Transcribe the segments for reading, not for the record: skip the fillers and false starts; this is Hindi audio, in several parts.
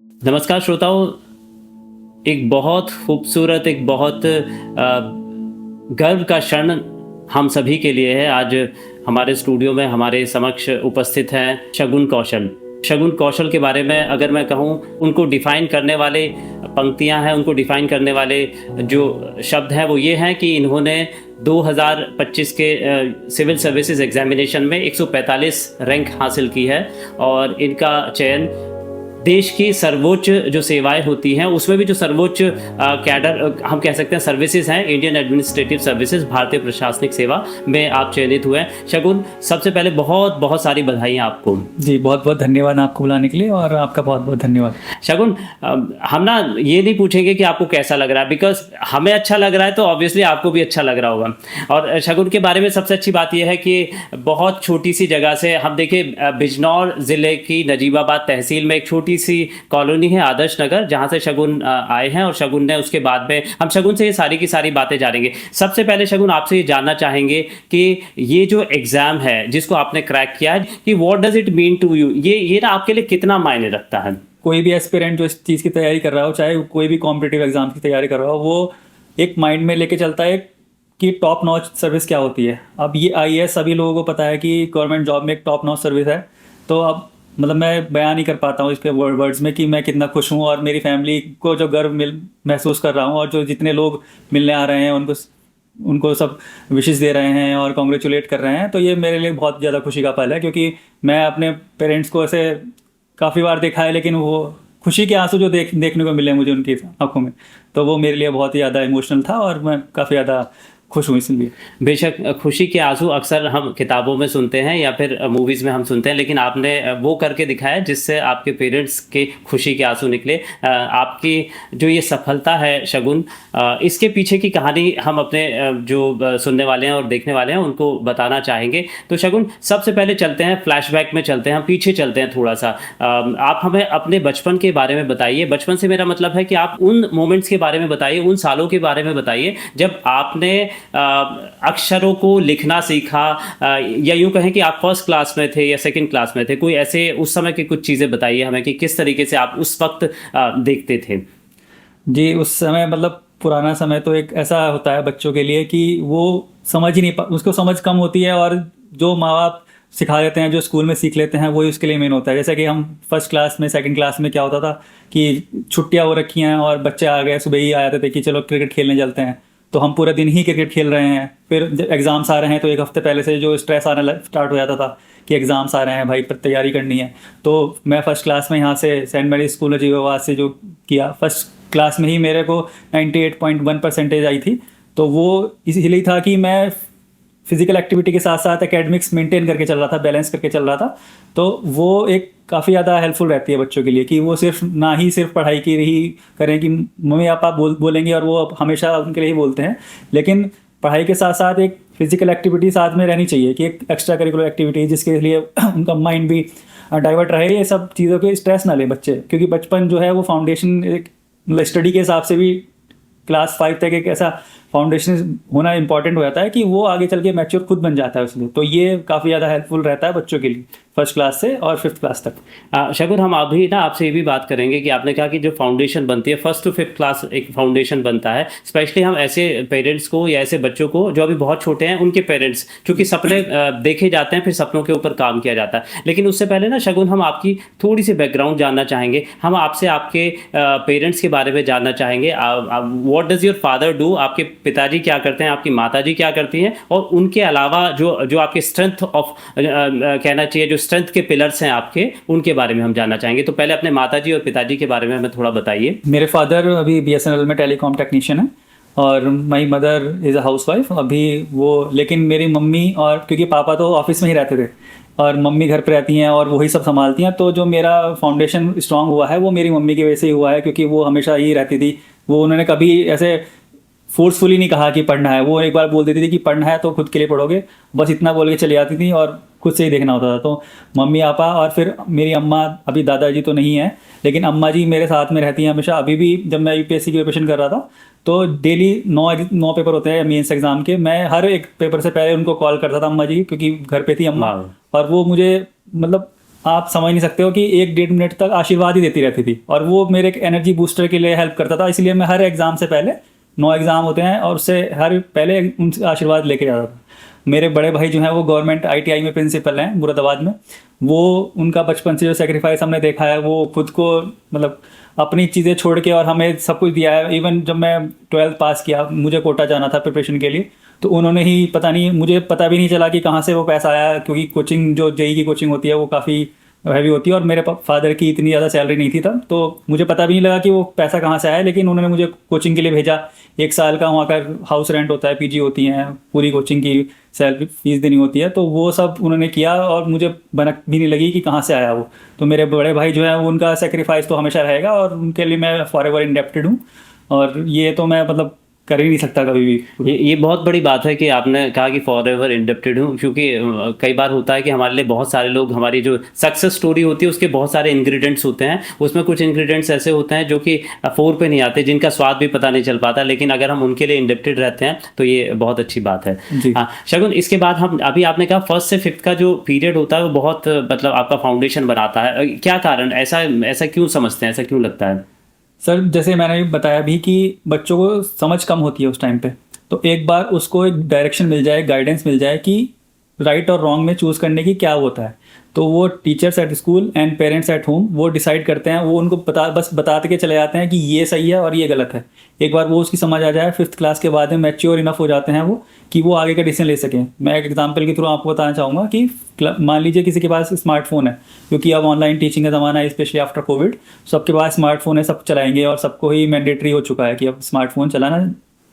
नमस्कार श्रोताओं, एक बहुत खूबसूरत, एक बहुत गर्व का क्षण हम सभी के लिए है। आज हमारे स्टूडियो में हमारे समक्ष उपस्थित हैं शगुन कौशल। शगुन कौशल के बारे में अगर मैं कहूँ, उनको डिफ़ाइन करने वाले पंक्तियाँ हैं, उनको डिफ़ाइन करने वाले जो शब्द हैं वो ये हैं कि इन्होंने 2025 के सिविल सर्विसेज एग्ज़ामिनेशन में 145 रैंक हासिल की है और इनका चयन देश की सर्वोच्च जो सेवाएं होती हैं उसमें भी जो सर्वोच्च कैडर हम कह सकते हैं सर्विसेज हैं, इंडियन एडमिनिस्ट्रेटिव सर्विसेज, भारतीय प्रशासनिक सेवा में आप चयनित हुए हैं। शगुन, सबसे पहले बहुत बहुत सारी बधाइयाँ आपको। जी, बहुत बहुत धन्यवाद आपको बुलाने के लिए और आपका बहुत बहुत धन्यवाद। शगुन, हम ना ये नहीं पूछेंगे कि आपको कैसा लग रहा है, बिकॉज हमें अच्छा लग रहा है तो ऑब्वियसली आपको भी अच्छा लग रहा होगा। और शगुन के बारे में सबसे अच्छी बात यह है कि बहुत छोटी सी जगह से हम देखें, बिजनौर ज़िले की नजीबाबाद तहसील में एक छोटी सी कॉलोनी है आदर्श नगर, जहाँ से शगुन आए हैं और शगुन ने उसके बाद में हम शगुन से ये सारी की सारी बातें जानेंगे। सबसे पहले शगुन आपसे ये जानना चाहेंगे कि ये जो एग्ज़ाम है जिसको आपने क्रैक किया है, कि what does it mean to you, ये ना आपके लिए कितना मायने रखता है? कोई भी एस्पिरेंट जो इस चीज़ की तैयारी कर रहा हो, चाहे कोई भी कॉम्पिटिटिव एग्जाम की तैयारी कर रहा हो, वो एक माइंड में लेके चलता है कि टॉप नॉच सर्विस क्या होती है। अब ये आईएएस सभी लोगों को पता है कि गवर्नमेंट जॉब में एक टॉप नॉच सर्विस है। तो अब मतलब मैं बयान नहीं कर पाता हूँ इसके वर्ड्स में कि मैं कितना खुश हूँ और मेरी फैमिली को जो गर्व महसूस कर रहा हूँ, और जो जितने लोग मिलने आ रहे हैं उनको सब विशेस दे रहे हैं और कॉन्ग्रेचुलेट कर रहे हैं। तो ये मेरे लिए बहुत ज़्यादा खुशी का पल है, क्योंकि मैं अपने पेरेंट्स को ऐसे काफ़ी बार देखा है, लेकिन वो खुशी के आंसू जो देखने को मिले मुझे उनकी आंखों में, तो वो मेरे लिए बहुत ही ज़्यादा इमोशनल था और मैं काफ़ी ज़्यादा खुश हूँ इसलिए। बेशक खुशी के आंसू अक्सर हम किताबों में सुनते हैं या फिर मूवीज़ में हम सुनते हैं, लेकिन आपने वो करके दिखाया जिससे आपके पेरेंट्स के खुशी के आंसू निकले। आपकी जो ये सफलता है शगुन, इसके पीछे की कहानी हम अपने जो सुनने वाले हैं और देखने वाले हैं उनको बताना चाहेंगे। तो शगुन, सबसे पहले चलते हैं, फ्लैशबैक में चलते हैं, हम पीछे चलते हैं थोड़ा सा। आप हमें अपने बचपन के बारे में बताइए। बचपन से मेरा मतलब है कि आप उन मोमेंट्स के बारे में बताइए, उन सालों के बारे में बताइए जब आपने अक्षरों को लिखना सीखा, या यूं कहें कि आप फर्स्ट क्लास में थे या सेकंड क्लास में थे। कोई ऐसे उस समय की कुछ चीज़ें बताइए हमें कि किस तरीके से आप उस वक्त देखते थे। जी, उस समय मतलब पुराना समय तो एक ऐसा होता है बच्चों के लिए कि वो समझ ही नहीं उसको समझ कम होती है, और जो माँ बाप सिखा देते हैं, जो स्कूल में सीख लेते हैं, वही उसके लिए मेन होता है। जैसे कि हम फर्स्ट क्लास में सेकंड क्लास में क्या होता था कि छुट्टियाँ हो रखी हैं और बच्चे आ गए, सुबह ही आ जाते थे कि चलो क्रिकेट खेलने चलते हैं, तो हम पूरा दिन ही क्रिकेट खेल रहे हैं। फिर जब एग्ज़ाम्स आ रहे हैं तो एक हफ्ते पहले से जो स्ट्रेस आना स्टार्ट हो जाता था कि एग्ज़ाम्स आ रहे हैं भाई, पर तैयारी करनी है। तो मैं फर्स्ट क्लास में यहाँ से सेंट मैरी स्कूल नजीबाबाद से जो किया, फर्स्ट क्लास में ही मेरे को 98.1% आई थी। तो वो इसलिए था कि मैं फिजिकल एक्टिविटी के साथ साथ एकेडमिक्स मेंटेन करके चल रहा था, बैलेंस करके चल रहा था। तो वो एक काफ़ी ज़्यादा हेल्पफुल रहती है बच्चों के लिए कि वो सिर्फ पढ़ाई की ही करें कि मम्मी पापा बोलेंगे, और वो हमेशा उनके लिए ही बोलते हैं, लेकिन पढ़ाई के साथ साथ एक फिजिकल एक्टिविटी साथ में रहनी चाहिए कि एक एक्स्ट्रा करिकुलर एक्टिविटी जिसके लिए उनका माइंड भी डाइवर्ट रहे। ये सब चीज़ों के स्ट्रेस ना ले बच्चे, क्योंकि बचपन जो है वो फाउंडेशन एक स्टडी के हिसाब से भी क्लास 5 तक एक ऐसा फाउंडेशन होना इंपॉर्टेंट हो जाता है कि वो आगे चल के मैच्योर खुद बन जाता है उसमें। तो ये काफ़ी ज़्यादा हेल्पफुल रहता है बच्चों के लिए फर्स्ट क्लास से और फिफ्थ क्लास तक। शगुन, हम अभी ना आपसे ये भी बात करेंगे कि आपने कहा कि जो फाउंडेशन बनती है फर्स्ट टू फिफ्थ क्लास, एक फाउंडेशन बनता है। स्पेशली हम ऐसे पेरेंट्स को या ऐसे बच्चों को जो अभी बहुत छोटे हैं, उनके पेरेंट्स, क्योंकि सपने देखे जाते हैं, फिर सपनों के ऊपर काम किया जाता है। लेकिन उससे पहले ना शगुन, हम आपकी थोड़ी सी बैकग्राउंड जानना चाहेंगे। हम आपसे आपके पेरेंट्स के बारे में जानना चाहेंगे। What does your father do? आपके पिताजी क्या करते हैं, आपकी माताजी क्या करती हैं, और उनके अलावा जो आपके स्ट्रेंथ ऑफ कहना चाहिए, जो स्ट्रेंथ के पिलर्स हैं आपके, उनके बारे में हम जानना चाहेंगे। तो पहले अपने माताजी और पिताजी के बारे में हमें थोड़ा बताइए। मेरे फादर अभी बीएसएनएल में टेलीकॉम टेक्नीशियन है और my mother is a housewife अभी वो। लेकिन मेरी मम्मी, और क्योंकि पापा तो ऑफिस में ही रहते थे और मम्मी घर पे रहती हैं और वही सब संभालती हैं, तो जो मेरा फाउंडेशन स्ट्रांग हुआ है वो मेरी मम्मी की वजह से ही हुआ है, क्योंकि वो हमेशा ही रहती थी। वो उन्होंने कभी ऐसे फोर्सफुली नहीं कहा कि पढ़ना है। वो एक बार बोल देती थी कि पढ़ना है तो खुद के लिए पढ़ोगे, बस इतना बोल के चली जाती थी और खुद से ही देखना होता था। तो मम्मी पापा और फिर मेरी अम्मा, अभी दादाजी तो नहीं है लेकिन अम्मा जी मेरे साथ में रहती हैं हमेशा। अभी भी जब मैं यूपीएससी की प्रिपरेशन कर रहा था तो डेली 9 पेपर होते हैं मेंस एग्जाम के, मैं हर एक पेपर से पहले उनको कॉल करता था अम्मा जी, क्योंकि घर पे थी अम्मा। और वो मुझे मतलब आप समझ नहीं सकते हो कि 1-1.5 मिनट तक आशीर्वाद ही देती रहती थी, और वो मेरे एक एनर्जी बूस्टर के लिए हेल्प करता था। इसलिए मैं हर एग्ज़ाम से पहले 9 एग्ज़ाम होते हैं और उससे हर पहले उनसे आशीर्वाद लेके जाता था। मेरे बड़े भाई जो हैं वो गवर्नमेंट ITI में प्रिंसिपल हैं मुरादाबाद में। वो उनका बचपन से जो सेक्रीफाइस हमने देखा है, वो खुद को मतलब अपनी चीज़ें छोड़ के और हमें सब कुछ दिया है। इवन जब मैं 12th पास किया, मुझे कोटा जाना था प्रिपरेशन के लिए, तो उन्होंने ही पता नहीं, मुझे पता भी नहीं चला कि कहाँ से वो पैसा आया, क्योंकि कोचिंग जो JEE की कोचिंग होती है वो काफ़ी हैवी होती है और मेरे फादर की इतनी ज़्यादा सैलरी नहीं थी तब, तो मुझे पता भी नहीं लगा कि वो पैसा कहाँ से आया। लेकिन उन्होंने मुझे कोचिंग के लिए भेजा। 1 साल का वहाँ का हाउस रेंट होता है, PG होती हैं, पूरी कोचिंग की सैलरी फीस देनी होती है, तो वो सब उन्होंने किया और मुझे भनक भी नहीं लगी कि कहाँ से आया वो। तो मेरे बड़े भाई जो है उनका सेक्रीफाइस तो हमेशा रहेगा और उनके लिए मैं फॉरएवर इंडेप्टेड हूँ, और ये तो मैं मतलब कर ही नहीं सकता कभी भी। ये बहुत बड़ी बात है कि आपने कहा कि फॉर एवर इंडेप्टेड हूँ, क्योंकि कई बार होता है कि हमारे लिए बहुत सारे लोग, हमारी जो सक्सेस स्टोरी होती है उसके बहुत सारे इंग्रेडिएंट्स होते हैं। उसमें कुछ इंग्रेडिएंट्स ऐसे होते हैं जो कि फोर पे नहीं आते, जिनका स्वाद भी पता नहीं चल पाता, लेकिन अगर हम उनके लिए इंडेप्टेड रहते हैं तो ये बहुत अच्छी बात है। जी। हाँ शगुन, इसके बाद हम अभी आपने कहा 1st से 5th का जो पीरियड होता है वो बहुत मतलब आपका फाउंडेशन बनाता है। क्या कारण, ऐसा क्यों समझते हैं, ऐसा क्यों लगता है? सर जैसे मैंने बताया भी कि बच्चों को समझ कम होती है उस टाइम पे, तो एक बार उसको एक डायरेक्शन मिल जाए, गाइडेंस मिल जाए कि राइट और रॉन्ग में चूज़ करने की क्या होता है, तो वो teachers at school and parents at home वो डिसाइड करते हैं। वो उनको बस बताते के चले जाते हैं कि ये सही है और ये गलत है। एक बार वो उसकी समझ आ जाए, 5th क्लास के बाद में मैच्योर इनफ हो जाते हैं वो कि वो आगे का डिसीजन ले सकें। मैं एक एग्जांपल के थ्रू आपको बताना चाहूँगा कि मान लीजिए किसी के पास स्मार्टफोन है, क्योंकि अब ऑनलाइन टीचिंग का ज़माना है, स्पेशली आफ्टर कोविड, सबके पास स्मार्टफोन है, सब चलाएंगे और सबको ही मैंडेटरी हो चुका है कि अब स्मार्टफोन चलाना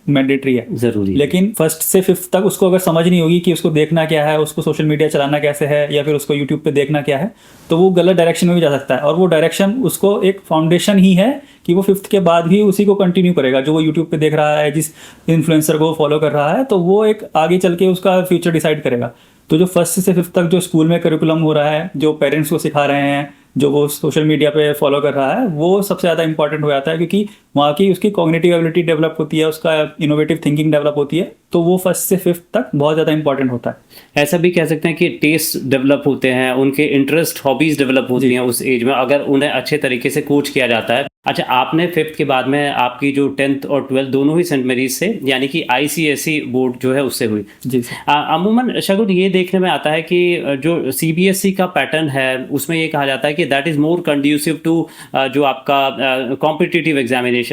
मैंडेटरी है, ज़रूरी। लेकिन 1st से 5th तक उसको अगर समझ नहीं होगी कि उसको देखना क्या है, उसको सोशल मीडिया चलाना कैसे है, या फिर उसको यूट्यूब पे देखना क्या है, तो वो गलत डायरेक्शन में भी जा सकता है। और वो डायरेक्शन उसको एक फाउंडेशन ही है कि वो 5th के बाद भी उसी को कंटिन्यू करेगा, जो वो यूट्यूब पे देख रहा है, जिस इन्फ्लुएंसर को फॉलो कर रहा है, तो वो एक आगे चल के उसका फ्यूचर डिसाइड करेगा। तो जो 1st से 5th तक जो स्कूल में करिकुलम हो रहा है, जो पेरेंट्स को सिखा रहे हैं, जो वो सोशल मीडिया पे फॉलो कर रहा है, वो सबसे ज़्यादा इंपॉर्टेंट हो जाता है, क्योंकि वहाँ की उसकी कॉग्निटिव एबिलिटी डेवलप होती है, उसका इनोवेटिव थिंकिंग डेवलप होती है, तो वो 1st से 5th तक बहुत ज़्यादा इंपॉर्टेंट होता है। ऐसा भी कह सकते हैं कि टेस्ट डेवलप होते हैं, उनके इंटरेस्ट, हॉबीज डेवलप होती हैं उस एज में, अगर उन्हें अच्छे तरीके से कोच किया जाता है। अच्छा, आपने 5th के बाद में आपकी जो 10th और 12th दोनों ही सेंट मेरीज से, यानी कि ICSE बोर्ड जो है उससे हुई। जी। अमूमन शगुन ये देखने में आता है कि जो CBSE का पैटर्न है उसमें ये कहा जाता है कि that is more conducive to जो आपका competitive examination,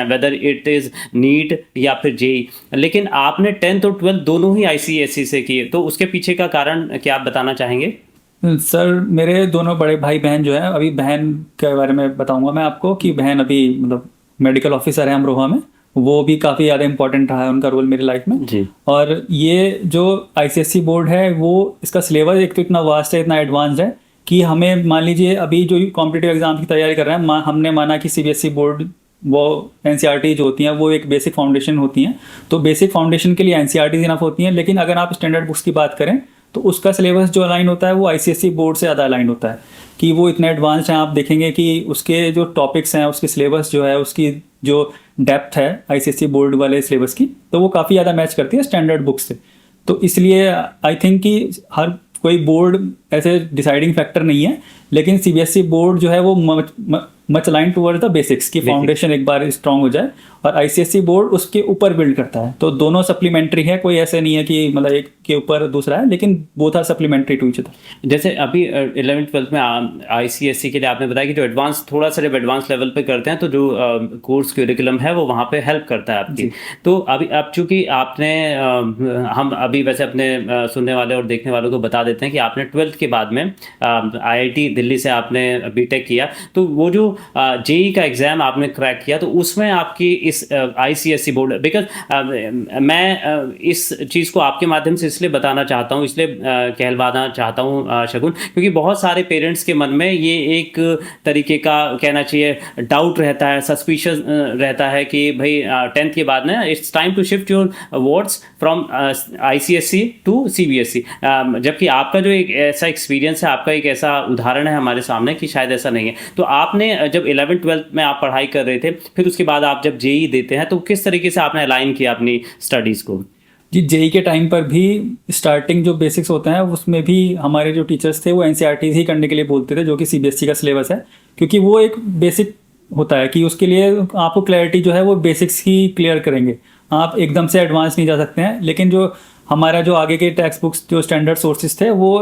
whether it is NEET या फिर JEE, लेकिन आपने 10th और 12th दोनों ही ICSE से किए, तो उसके पीछे का कारण क्या आप बताना चाहेंगे? सर मेरे दोनों बड़े भाई बहन जो है, अभी बहन के बारे में बताऊंगा मैं आपको कि बहन अभी मतलब मेडिकल ऑफिसर है अमरोहा में, वो भी काफ़ी ज़्यादा इंपॉर्टेंट रहा है उनका रोल मेरी लाइफ में जी। और ये जो ICSE बोर्ड है, वो इसका सिलेबस एक तो इतना वास्ट है, इतना एडवांस्ड है कि हमें मान लीजिए अभी जो कॉम्पिटिटिव एग्जाम की तैयारी कर रहे हैं, हमने माना कि CBSE बोर्ड वो NCERT जो होती हैं वो एक बेसिक फाउंडेशन होती हैं, तो बेसिक फाउंडेशन के लिए NCERT इनफ होती हैं, लेकिन अगर आप स्टैंडर्ड बुक्स की बात करें तो उसका सिलेबस जो अलाइन होता है वो ICSE बोर्ड से ज़्यादा अलाइन होता है, कि वो इतने एडवांस्ड हैं। आप देखेंगे कि उसके जो टॉपिक्स हैं, उसके सिलेबस जो है, उसकी जो डेप्थ है ICSE बोर्ड वाले सिलेबस की, तो वो काफ़ी ज़्यादा मैच करती है स्टैंडर्ड बुक से। तो इसलिए आई थिंक कि हर कोई बोर्ड ऐसे डिसाइडिंग फैक्टर नहीं है, लेकिन CBSE बोर्ड जो है वो much align toward the basics की फाउंडेशन एक बार स्ट्रांग हो जाए, और ICSE बोर्ड उसके ऊपर बिल्ड करता है। तो दोनों सप्लीमेंट्री है, कोई ऐसे नहीं है कि मतलब एक के ऊपर दूसरा है, लेकिन both are supplementary to each other. जैसे अभी 11th 12th में ICSE के लिए आपने बताया कि जो एडवांस, थोड़ा सा जब एडवांस लेवल पे करते हैं तो जो कोर्स करिकुलम है वो वहाँ पे हेल्प करता है आपकी। तो अभी अब चूंकि आपने हम अभी वैसे अपने सुनने वाले और देखने वालों को बता देते हैं कि आपने 12th के बाद में IIT दिल्ली से आपने BTech किया, तो वो जो JEE का एग्ज़ाम आपने क्रैक किया, तो उसमें आपकी इस ICSE बोर्ड, बिकॉज मैं इस चीज़ को आपके माध्यम से इसलिए बताना चाहता हूँ, इसलिए कहलवाना चाहता हूँ शगुन, क्योंकि बहुत सारे पेरेंट्स के मन में ये एक तरीके का कहना चाहिए डाउट रहता है, सस्पिशियस रहता है कि भाई 10th के बाद ना it's time to shift your words from ICSE to CBSE, जबकि आपका जो एक ऐसा एक्सपीरियंस है, आपका एक ऐसा उदाहरण है हमारे सामने कि शायद ऐसा नहीं है। तो आपने जब 11th 12th में आप पढ़ाई कर रहे थे, फिर उसके बाद आप जब JEE देते हैं, तो किस तरीके से आपने अलाइन किया अपनी स्टडीज़ को? जी, जेई के टाइम पर भी स्टार्टिंग जो बेसिक्स होते हैं उसमें भी हमारे जो टीचर्स थे वो एनसीईआरटी ही करने के लिए बोलते थे, जो कि सीबीएसई का सिलेबस है, क्योंकि वो एक बेसिक होता है कि उसके लिए आपको क्लैरिटी जो है वो बेसिक्स ही क्लियर करेंगे, आप एकदम से एडवांस नहीं जा सकते हैं। लेकिन जो हमारा जो आगे के टेक्स्ट बुक्स जो स्टैंडर्ड सोर्सेज थे वो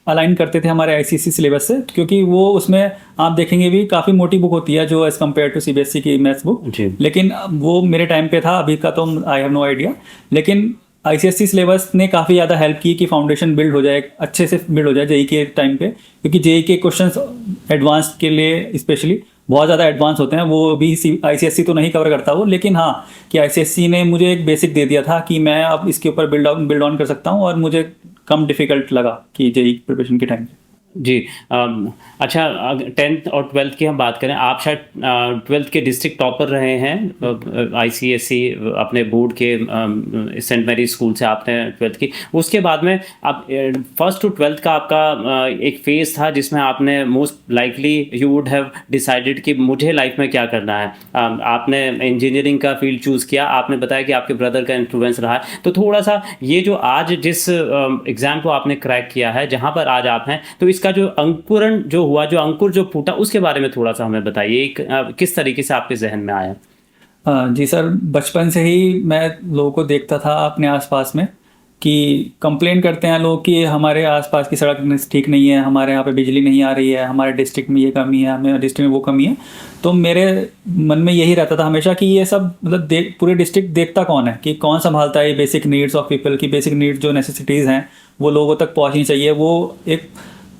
अलाइन करते थे हमारे आईसीएसई सिलेबस से, क्योंकि वो उसमें आप देखेंगे भी काफ़ी मोटी बुक होती है जो एज़ कम्पेयर टू सीबीएसई की मैथ्स बुक। जी। लेकिन वो मेरे टाइम पे था, अभी का तो आई हैव नो आइडिया। लेकिन आईसीएसई सिलेबस ने काफ़ी ज़्यादा हेल्प की कि फाउंडेशन बिल्ड हो जाए, अच्छे से बिल्ड हो जाए जेई के टाइम पे, क्योंकि जेई के क्वेश्चंस एडवांस के लिए स्पेशली बहुत ज़्यादा एडवांस होते हैं। वो भी आईसीएसई तो नहीं कवर करता वो, लेकिन हाँ कि आईसीएसई ने मुझे एक बेसिक दे दिया था कि मैं अब इसके ऊपर बिल्ड ऑन कर सकता हूँ, और मुझे कम डिफिकल्ट लगा कि जेई प्रिपरेशन के टाइम पे। जी। अच्छा, 10th और 12th की हम बात करें, आप शायद 12th के डिस्ट्रिक्ट टॉपर रहे हैं आईसीएसई अपने बोर्ड के सेंट मैरी स्कूल से आपने 12th की। उसके बाद में आप 1st to 12th का आपका एक फेज था जिसमें आपने most likely you would have decided कि मुझे लाइफ में क्या करना है। आपने इंजीनियरिंग का फील्ड चूज़ किया, आपने बताया कि आपके ब्रदर का इन्फ्लुएंस रहा है। तो थोड़ा सा ये जो आज जिस एग्ज़ाम को आपने क्रैक किया है, जहाँ पर आज आप हैं, तो इसका जो अंकुरण जो हुआ, जो अंकुर जो फूटा, उसके बारे में थोड़ा सा हमें बताइए। किस तरीके से आपके जहन में आया? जी सर, बचपन से ही मैं लोगों को देखता था अपने आसपास में कि कंप्लेन करते हैं लोग कि हमारे आसपास की सड़क ठीक नहीं है, हमारे यहाँ पे बिजली नहीं आ रही है, हमारे डिस्ट्रिक्ट में ये कमी है, हमारे डिस्ट्रिक्ट में वो कमी है। तो मेरे मन में यही रहता था हमेशा कि ये सब मतलब पूरे डिस्ट्रिक्ट देखता कौन है, कि कौन संभालता है ये बेसिक नीड्स ऑफ पीपल की, बेसिक नीड्स जो नेसेसिटीज़ हैं वो लोगों तक पहुँचनी चाहिए, वो एक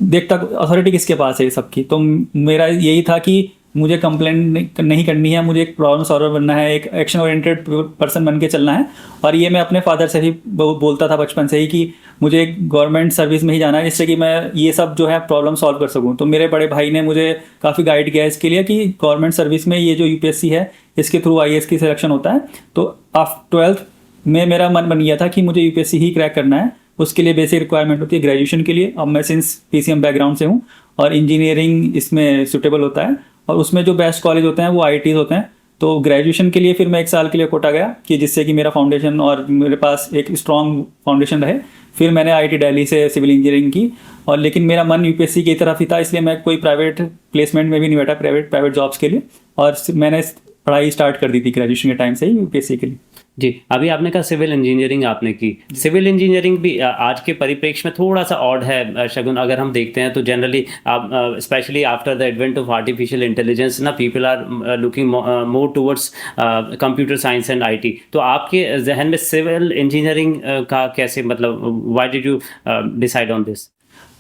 देखता अथॉरिटी किसके पास है ये सबकी। तो मेरा यही था कि मुझे कंप्लेन नहीं करनी है, मुझे एक प्रॉब्लम सॉल्वर बनना है, एक एक्शन ओरिएंटेड पर्सन बन के चलना है। और ये मैं अपने फादर से भी बोलता था बचपन से ही कि मुझे एक गवर्नमेंट सर्विस में ही जाना है, जिससे कि मैं ये सब जो है प्रॉब्लम सॉल्व कर सकूं। तो मेरे बड़े भाई ने मुझे काफ़ी गाइड किया इसके लिए कि गवर्नमेंट सर्विस में ये जो यूपीएससी है इसके थ्रू आईएएस की सिलेक्शन होता है। तो आफ्टर 12th में मेरा मन बन गया था कि मुझे यूपीएससी ही क्रैक करना है। उसके लिए बेसिक रिक्वायरमेंट होती है ग्रेजुएशन के लिए। अब मैं सिंस पीसीएम बैकग्राउंड से हूँ और इंजीनियरिंग इसमें सूटेबल होता है, और उसमें जो बेस्ट कॉलेज होते हैं वो आईआईटीज़ होते हैं। तो ग्रेजुएशन के लिए फिर मैं 1 साल के लिए कोटा गया कि जिससे कि मेरा फाउंडेशन और मेरे पास एक स्ट्रॉन्ग फाउंडेशन रहे। फिर मैंने आईआईटी दिल्ली से सिविल इंजीनियरिंग की, और लेकिन मेरा मन यूपीएससी की तरफ ही था, इसलिए मैं कोई प्राइवेट प्लेसमेंट में भी नहीं बैठा प्राइवेट जॉब्स के लिए, और मैंने पढ़ाई स्टार्ट कर दी थी ग्रेजुएशन के टाइम से ही यूपीएससी के लिए। जी, अभी आपने कहा सिविल इंजीनियरिंग आपने की। सिविल इंजीनियरिंग भी आज के परिप्रेक्ष्य में थोड़ा सा ऑड है शगुन। अगर हम देखते हैं तो generally specially after the advent of artificial intelligence ना, people are looking more towards computer science and IT. तो आपके जहन में सिविल इंजीनियरिंग का कैसे, मतलब why did you decide on this?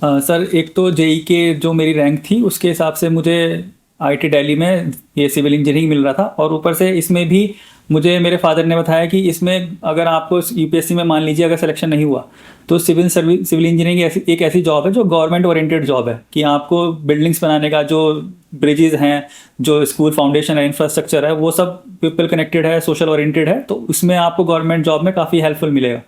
Sir, एक तो जेई के जो मेरी रैंक थी उसके हिसाब से मुझे आईआईटी दिल्ली में ये सिविल इंजीनियरिंग मिल रहा था, और ऊपर से इसमें भी मुझे मेरे फादर ने बताया कि इसमें अगर आपको यूपीएससी में मान लीजिए अगर सिलेक्शन नहीं हुआ तो सिविल इंजीनियरिंग एक ऐसी जॉब है जो गवर्नमेंट ओरिएंटेड जॉब है, कि आपको बिल्डिंग्स बनाने का, जो ब्रिजेज हैं, जो स्कूल फाउंडेशन है, इंफ्रास्ट्रक्चर है, वो सब पीपल कनेक्टेड है, सोशल ओरिएंटेड है। तो उसमें आपको गवर्नमेंट जॉब में काफ़ी हेल्पफुल मिलेगा।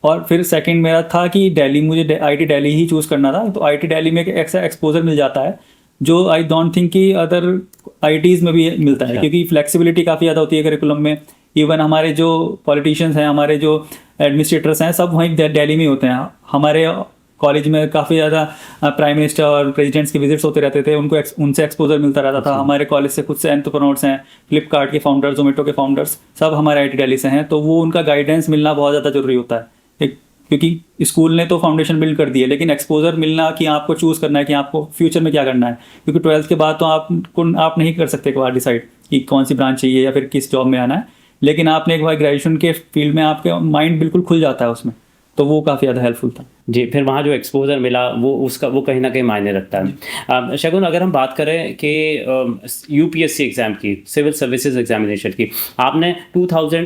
और फिर सेकंड मेरा था कि दिल्ली, मुझे आईआईटी दिल्ली ही चूज़ करना था। तो आईआईटी दिल्ली में एक ऐसा एक्सपोजर मिल जाता है जो आई डोंट थिंक कि अदर आईआईटीज़ में भी मिलता है, क्योंकि फ्लेक्सिबिलिटी काफ़ी ज़्यादा होती है करिकुलम में। इवन हमारे जो पॉलिटिशियंस हैं, हमारे जो एडमिनिस्ट्रेटर्स हैं, सब वहीं दिल्ली में होते हैं। हमारे कॉलेज में काफ़ी ज़्यादा प्राइम मिनिस्टर और प्रेसिडेंट्स के विजिट्स होते रहते थे, उनको उनसे एक्सपोजर मिलता रहता था। हमारे कॉलेज से खुद से एंटरप्रेन्योर्स हैं, फ्लिपकार्ट के फाउंडर्स, जोमेटो के फाउंडर्स, सब हमारे आईआईटी दिल्ली से हैं। तो वो उनका गाइडेंस मिलना बहुत ज़्यादा ज़रूरी होता है, क्योंकि स्कूल ने तो फाउंडेशन बिल्ड कर दिए, लेकिन एक्सपोजर मिलना कि आपको चूज़ करना है कि आपको फ्यूचर में क्या करना है। क्योंकि 12th के बाद तो आप नहीं कर सकते एक बार डिसाइड कि कौन सी ब्रांच चाहिए या फिर किस जॉब में आना है, लेकिन आपने एक बार ग्रेजुएशन के फील्ड में आपके माइंड बिल्कुल खुल जाता है उसमें, तो वो काफ़ी ज़्यादा हेल्पफुल था। जी, फिर वहाँ जो एक्सपोजर मिला वो कहीं ना कहीं मायने रखता है। शगुन, अगर हम बात करें कि यूपीएससी एग्ज़ाम की, सिविल सर्विसेज एग्जामिनेशन की, आपने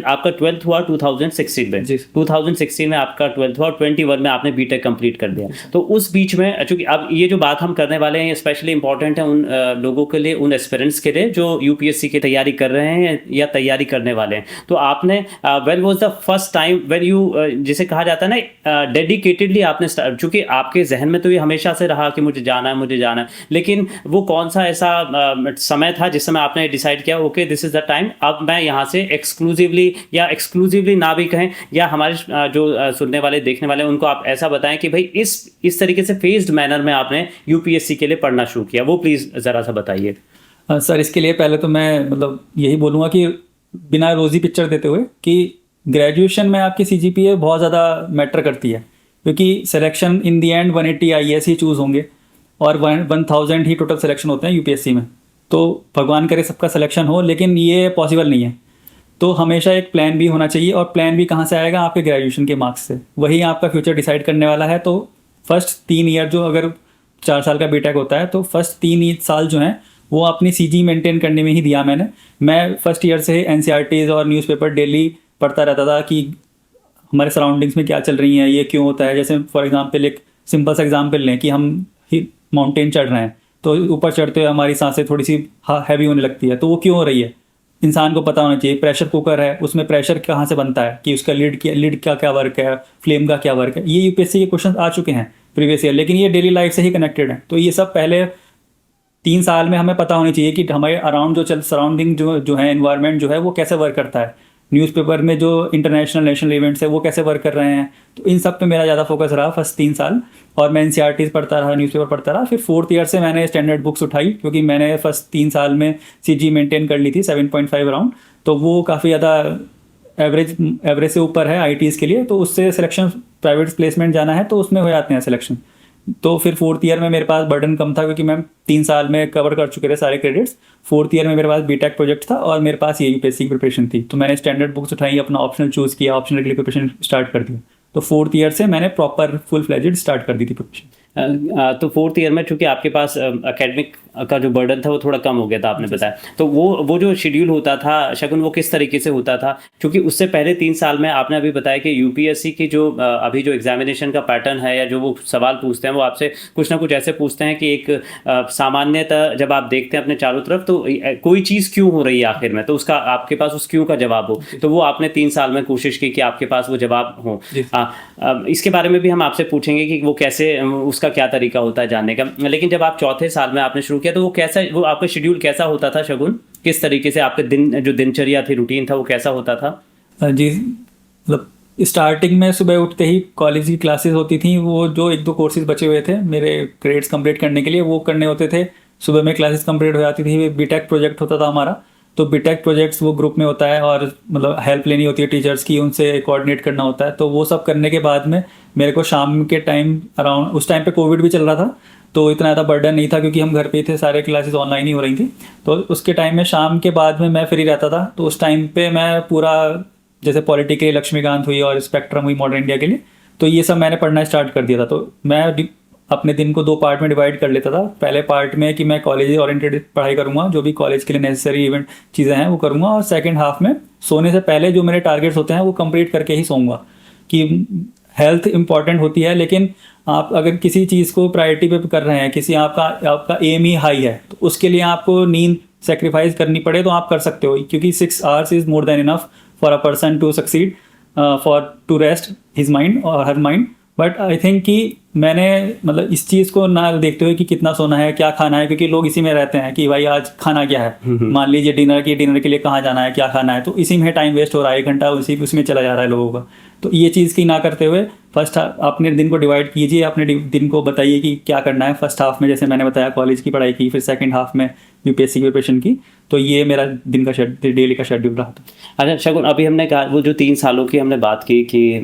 आपका 12th हुआ 2016 में। 2016 में आपका 12th हुआ और 21 में आपने बीटेक कंप्लीट कर दिया। तो उस बीच में, चूँकि अब ये जो बात हम करने वाले हैं स्पेशली इंपॉर्टेंट है उन लोगों के लिए, उन एस्पिरेंट्स के लिए जो यूपीएससी की तैयारी कर रहे हैं या तैयारी करने वाले हैं। तो आपने when was the first time when you, जिसे कहा जाता है ना, डेडिकेटेडली आपने चूंकि आपके जहन में तो ये हमेशा से रहा कि मुझे जाना है, लेकिन वो कौन सा ऐसा समय था जिस समय आपने डिसाइड किया okay this is the time, अब मैं यहाँ से एक्सक्लूसिवली ना भी कहें, या हमारे जो सुनने वाले देखने वाले उनको आप ऐसा बताएं कि भाई इस तरीके से फेज्ड मैनर में आपने यूपीएससी के लिए पढ़ना शुरू किया, वो प्लीज जरा सा बताइए। सर इसके लिए पहले तो मैं मतलब यही बोलूँगा कि बिना रोज़ी पिक्चर देते हुए कि ग्रेजुएशन में आपकी सीजीपीए बहुत ज़्यादा मैटर करती है, क्योंकि selection in the and 180 IAS he choose होंगे और 1000 ही टोटल सिलेक्शन होते हैं यूपीएससी में। तो भगवान करे सबका सिलेक्शन हो, लेकिन ये पॉसिबल नहीं है। तो हमेशा एक प्लान बी होना चाहिए, और प्लान बी कहाँ से आएगा? आपके ग्रेजुएशन के मार्क्स से। वही आपका फ्यूचर डिसाइड करने वाला है। तो फर्स्ट 3 ईयर जो, अगर 4 साल का बीटेक होता है तो फर्स्ट 3 साल जो हैं वो अपनी सीजी मेंटेन करने में ही दिया मैंने। मैं फर्स्ट ईयर से एनसीईआरटीज़ और न्यूज़पेपर डेली पढ़ता रहता था कि हमारे सराउंडिंग्स में क्या चल रही हैं, ये क्यों होता है। जैसे फॉर एग्जांपल एक सिंपल सा एग्जांपल लें कि हम माउंटेन चढ़ रहे हैं, तो ऊपर चढ़ते हुए हमारी सांसें थोड़ी सी हैवी होने लगती है, तो वो क्यों हो रही है? इंसान को पता होना चाहिए। प्रेशर कुकर है, उसमें प्रेशर कहाँ से बनता है, कि उसका लिड का क्या वर्क है, फ्लेम का क्या वर्क है। ये यूपीएससी के क्वेश्चन आ चुके हैं प्रीवियस ईयर, लेकिन ये डेली लाइफ से ही कनेक्टेड है। तो ये सब पहले 3 साल में हमें पता होनी चाहिए कि हमारे अराउंड जो सराउंडिंग जो है, एनवायरनमेंट जो है वो कैसे वर्क करता है। न्यूज़पेपर में जो इंटरनेशनल नेशनल इवेंट्स है वो कैसे वर्क कर रहे हैं। तो इन सब पे मेरा ज़्यादा फोकस रहा फर्स्ट 3 साल, और मैं एनसीईआरटीज़ पढ़ता रहा, न्यूज़पेपर पढ़ता रहा। फिर 4th ईयर से मैंने स्टैंडर्ड बुक्स उठाई, क्योंकि मैंने फर्स्ट 3 साल में सीजी मेंटेन कर ली थी 7.5 अराउंड, तो वो काफ़ी ज़्यादा एवरेज से ऊपर है आईटीज़ के लिए। तो उससे सिलेक्शन, प्राइवेट प्लेसमेंट जाना है तो उसमें हो जाते हैं सिलेक्शन। तो फिर 4th ईयर में मेरे पास बर्डन कम था, क्योंकि मैं 3 साल में कवर कर चुके थे सारे क्रेडिट्स। 4th ईयर में मेरे पास बीटेक प्रोजेक्ट था और मेरे पास ये यूपीएससी की प्रिपरेशन थी। तो मैंने स्टैंडर्ड बुक्स उठाई, अपना ऑप्शनल चूज़ किया, ऑप्शनल के लिए प्रिपरेशन स्टार्ट कर दी। तो 4th ईयर से मैंने प्रॉपर फुल फ्लेजेड स्टार्ट कर दी थी प्रिपरेशन। तो 4th ईयर में चूंकि आपके पास एकेडमिक का जो बर्डन था वो थोड़ा कम हो गया था, आपने बताया। तो वो जो शेड्यूल होता था शगुन, वो किस तरीके से होता था? क्योंकि उससे पहले 3 साल में आपने अभी बताया कि यूपीएससी की जो अभी जो एग्जामिनेशन का पैटर्न है, या जो वो सवाल पूछते हैं, वो आपसे कुछ ना कुछ ऐसे पूछते हैं कि एक सामान्यतः जब आप देखते हैं अपने चारों तरफ, तो कोई चीज़ क्यों हो रही है आखिर में, तो उसका आपके पास उस क्यों का जवाब हो। तो वो आपने 3 साल में कोशिश की कि आपके पास वो जवाब हो। इसके बारे में भी हम आपसे पूछेंगे कि वो कैसे, उसका क्या तरीका होता है जानने का। लेकिन जब आप 4थे साल में आपने शुरू किया, तो वो आपका शेड्यूल कैसा होता था शगुन? किस तरीके से आपके जो दिनचर्या थी, रूटीन था, वो कैसा होता था? जी, मतलब स्टार्टिंग में सुबह उठते ही कॉलेज की क्लासेस होती थी। वो जो 1-2 कोर्सेज बचे हुए थे मेरे ग्रेड्स कंप्लीट करने के लिए, वो करने होते थे। सुबह में क्लासेस कंप्लीट हो जाती थी। बीटेक प्रोजेक्ट होता था हमारा, तो बीटेक प्रोजेक्ट्स वो ग्रुप में होता है, और मतलब हेल्प लेनी होती है टीचर्स की, उनसे कोऑर्डिनेट करना होता है। तो वो सब करने के बाद में मेरे को शाम के टाइम अराउंड, उस टाइम पे कोविड भी चल रहा था, तो इतना ज़्यादा बर्डन नहीं था, क्योंकि हम घर पे थे, सारे क्लासेस ऑनलाइन ही हो रही थी। तो उसके टाइम में शाम के बाद में मैं फ्री रहता था। तो उस टाइम पे मैं पूरा, जैसे पॉलिटी के लिए लक्ष्मीकांत हुई और स्पेक्ट्रम हुई मॉडर्न इंडिया के लिए, तो ये सब मैंने पढ़ना स्टार्ट कर दिया था। तो मैं अपने दिन को 2 पार्ट में डिवाइड कर लेता था। पहले पार्ट में कि मैं कॉलेज ओरिएंटेड पढ़ाई करूँगा, जो भी कॉलेज के लिए नेसेसरी इवेंट चीज़ें हैं वो करूँगा, और सेकंड हाफ में सोने से पहले जो मेरे टारगेट्स होते हैं वो कंप्लीट करके ही सोऊंगा। कि हेल्थ इंपॉर्टेंट होती है, लेकिन आप अगर किसी चीज़ को प्रायोरिटी पे कर रहे हैं, किसी आपका एम ही हाई है, तो उसके लिए आपको नींद सेक्रीफाइस करनी पड़े तो आप कर सकते हो, क्योंकि 6 hours is more than enough for a person to succeed, for to rest his mind और her mind. But I think कि मैंने मतलब इस चीज़ को ना देखते हुए कि कितना सोना है, क्या खाना है, क्योंकि लोग इसी में रहते हैं कि भाई आज खाना क्या है, मान लीजिए डिनर के लिए कहाँ जाना है, क्या खाना है, तो इसी में टाइम वेस्ट हो रहा है, 1 घंटा उसमें चला जा रहा है लोगों का। तो ये चीज़ की ना करते हुए फर्स्ट अपने दिन को डिवाइड कीजिए, अपने दिन को बताइए कि क्या करना है। फर्स्ट हाफ में जैसे मैंने बताया कॉलेज की पढ़ाई की, फिर सेकंड हाफ में यूपीएससी की प्रिपरेशन की। तो ये मेरा दिन का डेली का शेड्यूल रहा था। अच्छा शगुन, अभी हमने कहा वो जो 3 सालों की हमने बात की कि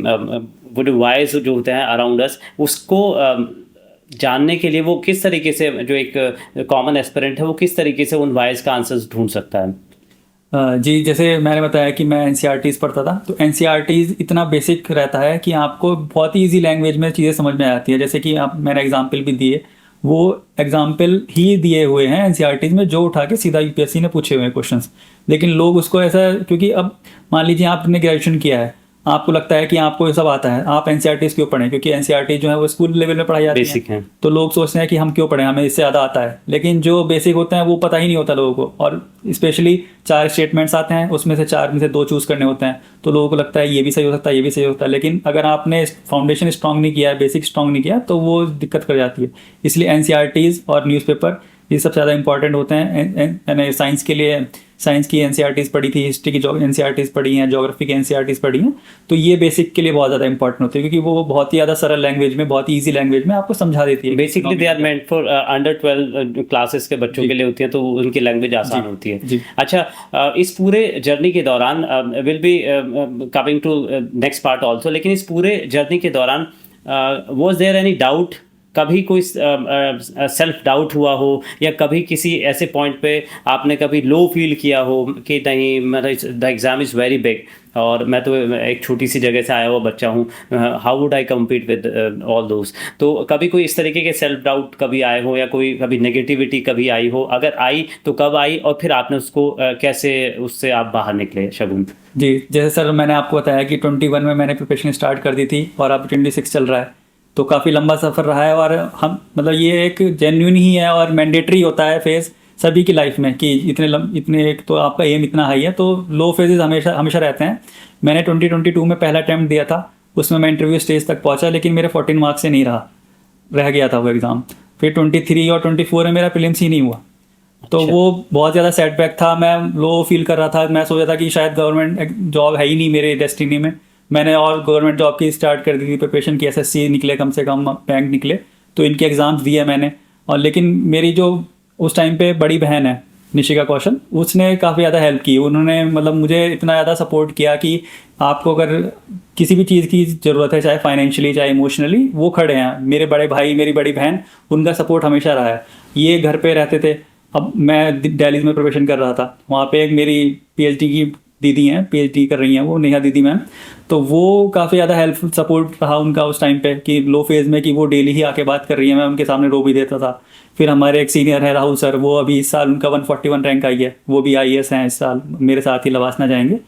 वो जो वाइज जो होते हैं अराउंड अस, उसको जानने के लिए वो किस तरीके से, जो एक कॉमन एस्पिरेंट है, वो किस तरीके से उन वाइज का आंसर्स ढूंढ सकता है? जी, जैसे मैंने बताया कि मैं एनसीईआरटीज़ पढ़ता था, तो एनसीईआरटीज़ इतना बेसिक रहता है कि आपको बहुत ही ईजी लैंग्वेज में चीज़ें समझ में आती है। जैसे कि मैंने एग्जाम्पल भी दिए, वो एग्जाम्पल ही दिए हुए हैं एनसीईआरटीज़ में, जो उठा के सीधा यूपीएससी ने पूछे हुए हैं क्वेश्चंस। लेकिन लोग उसको ऐसा, क्योंकि अब मान लीजिए आपने ग्रेजुएशन किया है, आपको लगता है कि आपको ये सब आता है, आप एनसीईआरटीज़ क्यों पढ़ें, क्योंकि एनसीईआरटी जो है वो स्कूल लेवल में पढ़ाई जाती बेसिक है। है। तो लोग सोचते हैं कि हम क्यों पढ़ें, हमें इससे ज़्यादा आता है, लेकिन जो बेसिक होते हैं वो पता ही नहीं होता लोगों को। और स्पेशली 4 स्टेटमेंट्स आते हैं, उसमें से 4 में से 2 चूज़ करने होते हैं, तो लोगों को लगता है ये भी सही हो सकता है, ये भी सही हो सकता है, लेकिन अगर आपने फाउंडेशन स्ट्रॉन्ग नहीं किया है, बेसिक स्ट्रॉन्ग नहीं किया, तो वो दिक्कत कर जाती है। इसलिए एनसीईआरटीज़ और न्यूज़पेपर ये सबसे ज़्यादा इंपॉर्टेंट होते हैं। मैंने साइंस के लिए साइंस की एनसीईआरटीज़ पढ़ी थी, हिस्ट्री की एनसीईआरटीज़ पढ़ी हैं, ज्योग्राफी की एनसीईआरटीज़ पढ़ी हैं, तो ये बेसिक के लिए बहुत ज़्यादा इंपॉर्टेंट होती है, क्योंकि वो बहुत ही ज़्यादा सरल लैंग्वेज में, बहुत ही ईजी लैंग्वेज में आपको समझा देती है। Basically they are meant for under 12 classes के बच्चों के लिए होती हैं, तो उनकी लैंग्वेज आसान होती है। जी। अच्छा, इस पूरे जर्नी के दौरान will be coming to next part also, लेकिन इस पूरे जर्नी के दौरान वाज देयर एनी डाउट, कभी कोई सेल्फ डाउट हुआ हो, या कभी किसी ऐसे पॉइंट पे आपने कभी लो फील किया हो कि नहीं, मतलब the exam is very big और मैं तो एक छोटी सी जगह से आया हुआ बच्चा हूँ, how would I compete with all those. तो कभी कोई इस तरीके के सेल्फ डाउट कभी आए हो, या कोई कभी नेगेटिविटी कभी आई हो? अगर आई तो कब आई, और फिर आपने उसको कैसे, उससे आप बाहर निकले शगुन? जी, जैसे सर मैंने आपको बताया कि 21 में मैंने प्रिपरेशन स्टार्ट कर दी थी और अब 26 चल रहा है, तो काफ़ी लंबा सफ़र रहा है। और हम मतलब ये एक जेन्युइन ही है और मैंडेटरी होता है फेज़ सभी की लाइफ में, कि इतने एक तो आपका एम इतना हाई है, तो लो फेजेस हमेशा रहते हैं। मैंने 2022 में पहला अटैम्प्ट दिया था, उसमें मैं इंटरव्यू स्टेज तक पहुंचा, लेकिन मेरे 14 मार्क्स से नहीं रह गया था वो एग्ज़ाम। फिर 23 और 24 में मेरा प्रीलिम्स ही नहीं हुआ, तो वो बहुत ज़्यादा सेटबैक था। मैं लो फील कर रहा था, मैं सोचा था कि शायद गवर्नमेंट जॉब है ही नहीं मेरे डेस्टिनी में। मैंने और गवर्नमेंट जॉब की स्टार्ट कर दी थी प्रिपरेशन की, एसएससी निकले, कम से कम बैंक निकले, तो इनके एग्ज़ाम्स दिए मैंने। और लेकिन मेरी जो उस टाइम पे बड़ी बहन है निशिका कौशल, उसने काफ़ी ज़्यादा हेल्प की। उन्होंने मतलब मुझे इतना ज़्यादा सपोर्ट किया कि आपको अगर किसी भी चीज़ की ज़रूरत है, चाहे फाइनेंशियली चाहे इमोशनली, वो खड़े हैं। मेरे बड़े भाई, मेरी बड़ी बहन, उनका सपोर्ट हमेशा रहा है। ये घर पे रहते थे, अब मैं दिल्ली में प्रिपरेशन कर रहा था, वहाँ पे एक मेरी पीएचडी की दीदी हैं, पीएचडी कर रही हैं वो, नेहा दीदी मैम, तो वो काफ़ी ज़्यादा हेल्पफुल सपोर्ट रहा उनका उस टाइम पे, कि लो फेज़ में, कि वो डेली ही आके बात कर रही है, मैं उनके सामने रो भी देता था। फिर हमारे एक सीनियर है राहुल सर, वो अभी इस साल उनका 141 रैंक आई है, वो भी आईएएस हैं इस साल, मेरे साथ ही लवासना जाएंगे।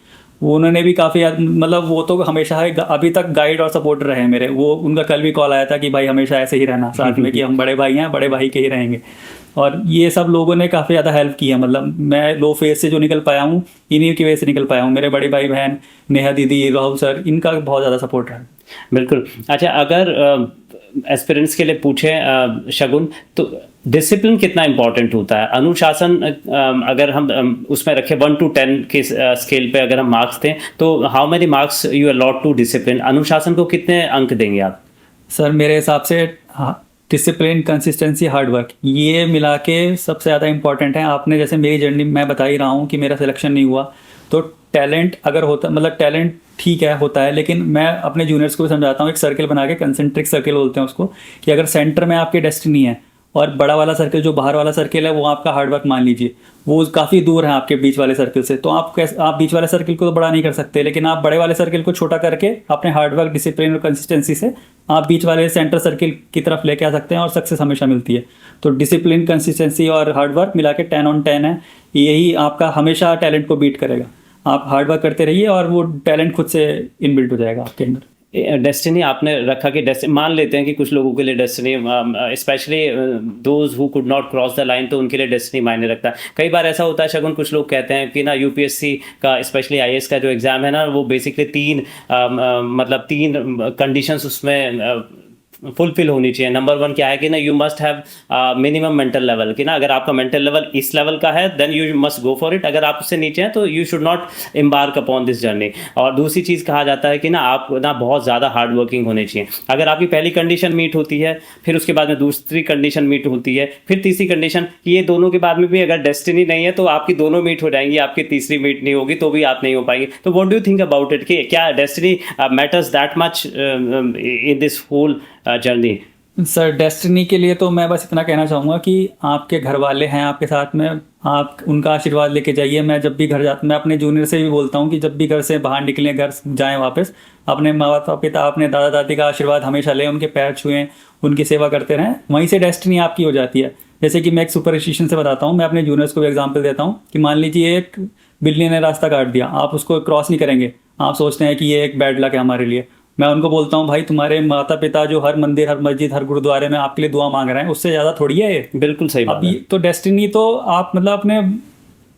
वो उन्होंने भी काफ़ी मतलब वो तो हमेशा है, अभी तक गाइड और सपोर्टर रहे मेरे। वो उनका कल भी कॉल आया था कि भाई हमेशा ऐसे ही रहना साथ में, कि हम बड़े भाई हैं, बड़े भाई के ही रहेंगे। और ये सब लोगों ने काफ़ी ज़्यादा हेल्प की है। मतलब मैं लो फेज से जो निकल पाया हूँ, इन्हीं की वजह से निकल पाया हूँ। मेरे बड़े भाई बहन, नेहा दीदी, राहुल सर, इनका बहुत ज़्यादा सपोर्ट है। बिल्कुल। अच्छा, अगर एस्पिरेंट्स के लिए पूछें शगुन, तो डिसिप्लिन कितना इम्पोर्टेंट होता है? अनुशासन अगर हम उसमें रखें 1 to 10 के स्केल पे अगर हम मार्क्स दें, तो how many marks you allot to discipline? अनुशासन को कितने अंक देंगे आप? सर मेरे हिसाब से डिसिप्लिन, कंसिस्टेंसी, हार्ड वर्क, ये मिला के सबसे ज़्यादा इंपॉर्टेंट है। आपने जैसे मेरी जर्नी मैं बता ही रहा हूँ कि मेरा सिलेक्शन नहीं हुआ, तो टैलेंट अगर होता, मतलब टैलेंट ठीक है होता है, लेकिन मैं अपने जूनियर्स को भी समझाता हूँ, एक सर्किल बना के, कंसेंट्रिक सर्किल बोलते हैं उसको, कि अगर सेंटर में आपकी डेस्टिनी है और बड़ा वाला सर्किल, जो बाहर वाला सर्किल है, वो आपका हार्डवर्क मान लीजिए, वो काफ़ी दूर है आपके बीच वाले सर्किल से, तो आप बीच वाले सर्किल को तो बड़ा नहीं कर सकते, लेकिन आप बड़े वाले सर्किल को छोटा करके अपने हार्डवर्क, डिसिप्लिन और कंसिस्टेंसी से आप बीच वाले सेंटर सर्किल की तरफ लेके आ सकते हैं, और सक्सेस हमेशा मिलती है। तो डिसिप्लिन, कंसिस्टेंसी और हार्डवर्क मिला के 10 on 10 है। यही आपका हमेशा टैलेंट को बीट करेगा। आप हार्डवर्क करते रहिए और वो टैलेंट खुद से इनबिल्ट हो जाएगा आपके अंदर। डेस्टिनी आपने रखा कि मान लेते हैं कि कुछ लोगों के लिए destiny, specially those who could not cross the line, तो उनके लिए डेस्टिनी मायने रखता है। कई बार ऐसा होता है शगुन, कुछ लोग कहते हैं कि ना यूपीएससी का, स्पेशली आईएएस का जो एग्ज़ाम है ना, वो बेसिकली 3 कंडीशंस उसमें फुलफिल होनी चाहिए। नंबर 1 क्या है कि ना, you must have minimum mental level, कि ना अगर आपका मेंटल लेवल इस लेवल का है then you must go for it, अगर आप उससे नीचे हैं तो you should not embark upon this journey. और दूसरी चीज़ कहा जाता है कि ना आप ना बहुत ज़्यादा हार्ड वर्किंग होने चाहिए। अगर आपकी पहली कंडीशन मीट होती है, फिर उसके बाद में दूसरी कंडीशन मीट होती है, फिर तीसरी कंडीशन, ये दोनों के बाद में भी अगर डेस्टिनी नहीं है तो आपकी दोनों मीट हो जाएंगी, आपकी तीसरी मीट नहीं होगी तो भी आप नहीं हो पाएंगे। तो what do you think about it, कि क्या destiny matters that much in this whole journey? Sir destiny के लिए तो मैं बस इतना कहना चाहूँगा कि आपके घर वाले हैं आपके साथ में, आप उनका आशीर्वाद लेके जाइए। मैं जब भी घर जाता, मैं अपने जूनियर से भी बोलता हूँ कि जब भी घर से बाहर निकलें, घर जाएं वापस, अपने माता पिता, अपने दादा दादी का आशीर्वाद हमेशा लें, उनके पैर छुएं, उनकी सेवा करते रहें, वहीं से डेस्टिनी आपकी हो जाती है। जैसे कि मैं एक सुपरस्टिशन से बताता हूँ, मैं अपने जूनियर्स को भी एग्जाम्पल देता हूँ कि मान लीजिए एक बिल्ली ने रास्ता काट दिया, आप उसको क्रॉस नहीं करेंगे, आप सोचते हैं कि ये एक बैड लक है हमारे लिए। मैं उनको बोलता हूँ भाई तुम्हारे माता पिता जो हर मंदिर, हर मस्जिद, हर गुरुद्वारे में आपके लिए दुआ मांग रहे हैं, उससे ज़्यादा थोड़ी है ये। बिल्कुल सही अब बात है। ये तो डेस्टिनी तो आप मतलब अपने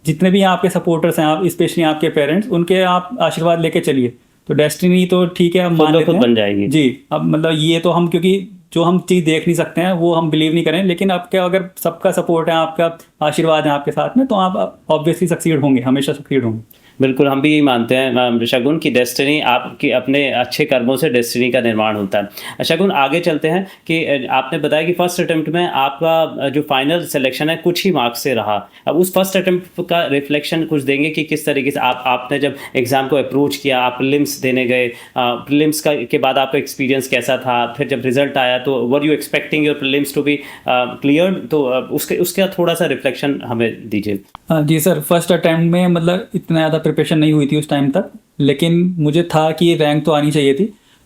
जितने भी आपके सपोर्टर्स हैं, आप स्पेशली आपके पेरेंट्स, उनके आप आशीर्वाद लेके चलिए, तो डेस्टिनी तो ठीक है हम मान खुद ब लेते खुद हैं बन जाएगी। जी। अब मतलब ये तो हम, क्योंकि जो हम चीज़ देख नहीं सकते हैं वो हम बिलीव नहीं करें, लेकिन आपके अगर सबका सपोर्ट है, आपका आशीर्वाद है आपके साथ में, तो आप ऑब्वियसली सक्सीड होंगे, हमेशा सक्सीड होंगे। बिल्कुल, हम भी यही मानते हैं शगुन की डेस्टिनी आपकी अपने अच्छे कर्मों से डेस्टिनी का निर्माण होता है। शगुन आगे चलते हैं कि आपने बताया कि फर्स्ट अटेम्प्ट में आपका जो फाइनल सिलेक्शन है कुछ ही मार्क्स से रहा। अब उस फर्स्ट अटेम्प्ट का रिफ्लेक्शन कुछ देंगे कि किस तरीके से आपने जब एग्ज़ाम को अप्रोच किया, आप प्रीलिम्स देने गए, प्रीलिम्स के बाद आपका एक्सपीरियंस कैसा था, फिर जब रिजल्ट आया तो were you expecting your prelims to be clear, तो उसका थोड़ा सा रिफ्लेक्शन हमें दीजिए। जी सर, फर्स्ट अटैम्प्ट में मतलब इतना ज़्यादा प्रिपरेशन नहीं हुई थी उस टाइम तक, लेकिन मुझे था कि रैंक तो आनी चाहिए थी।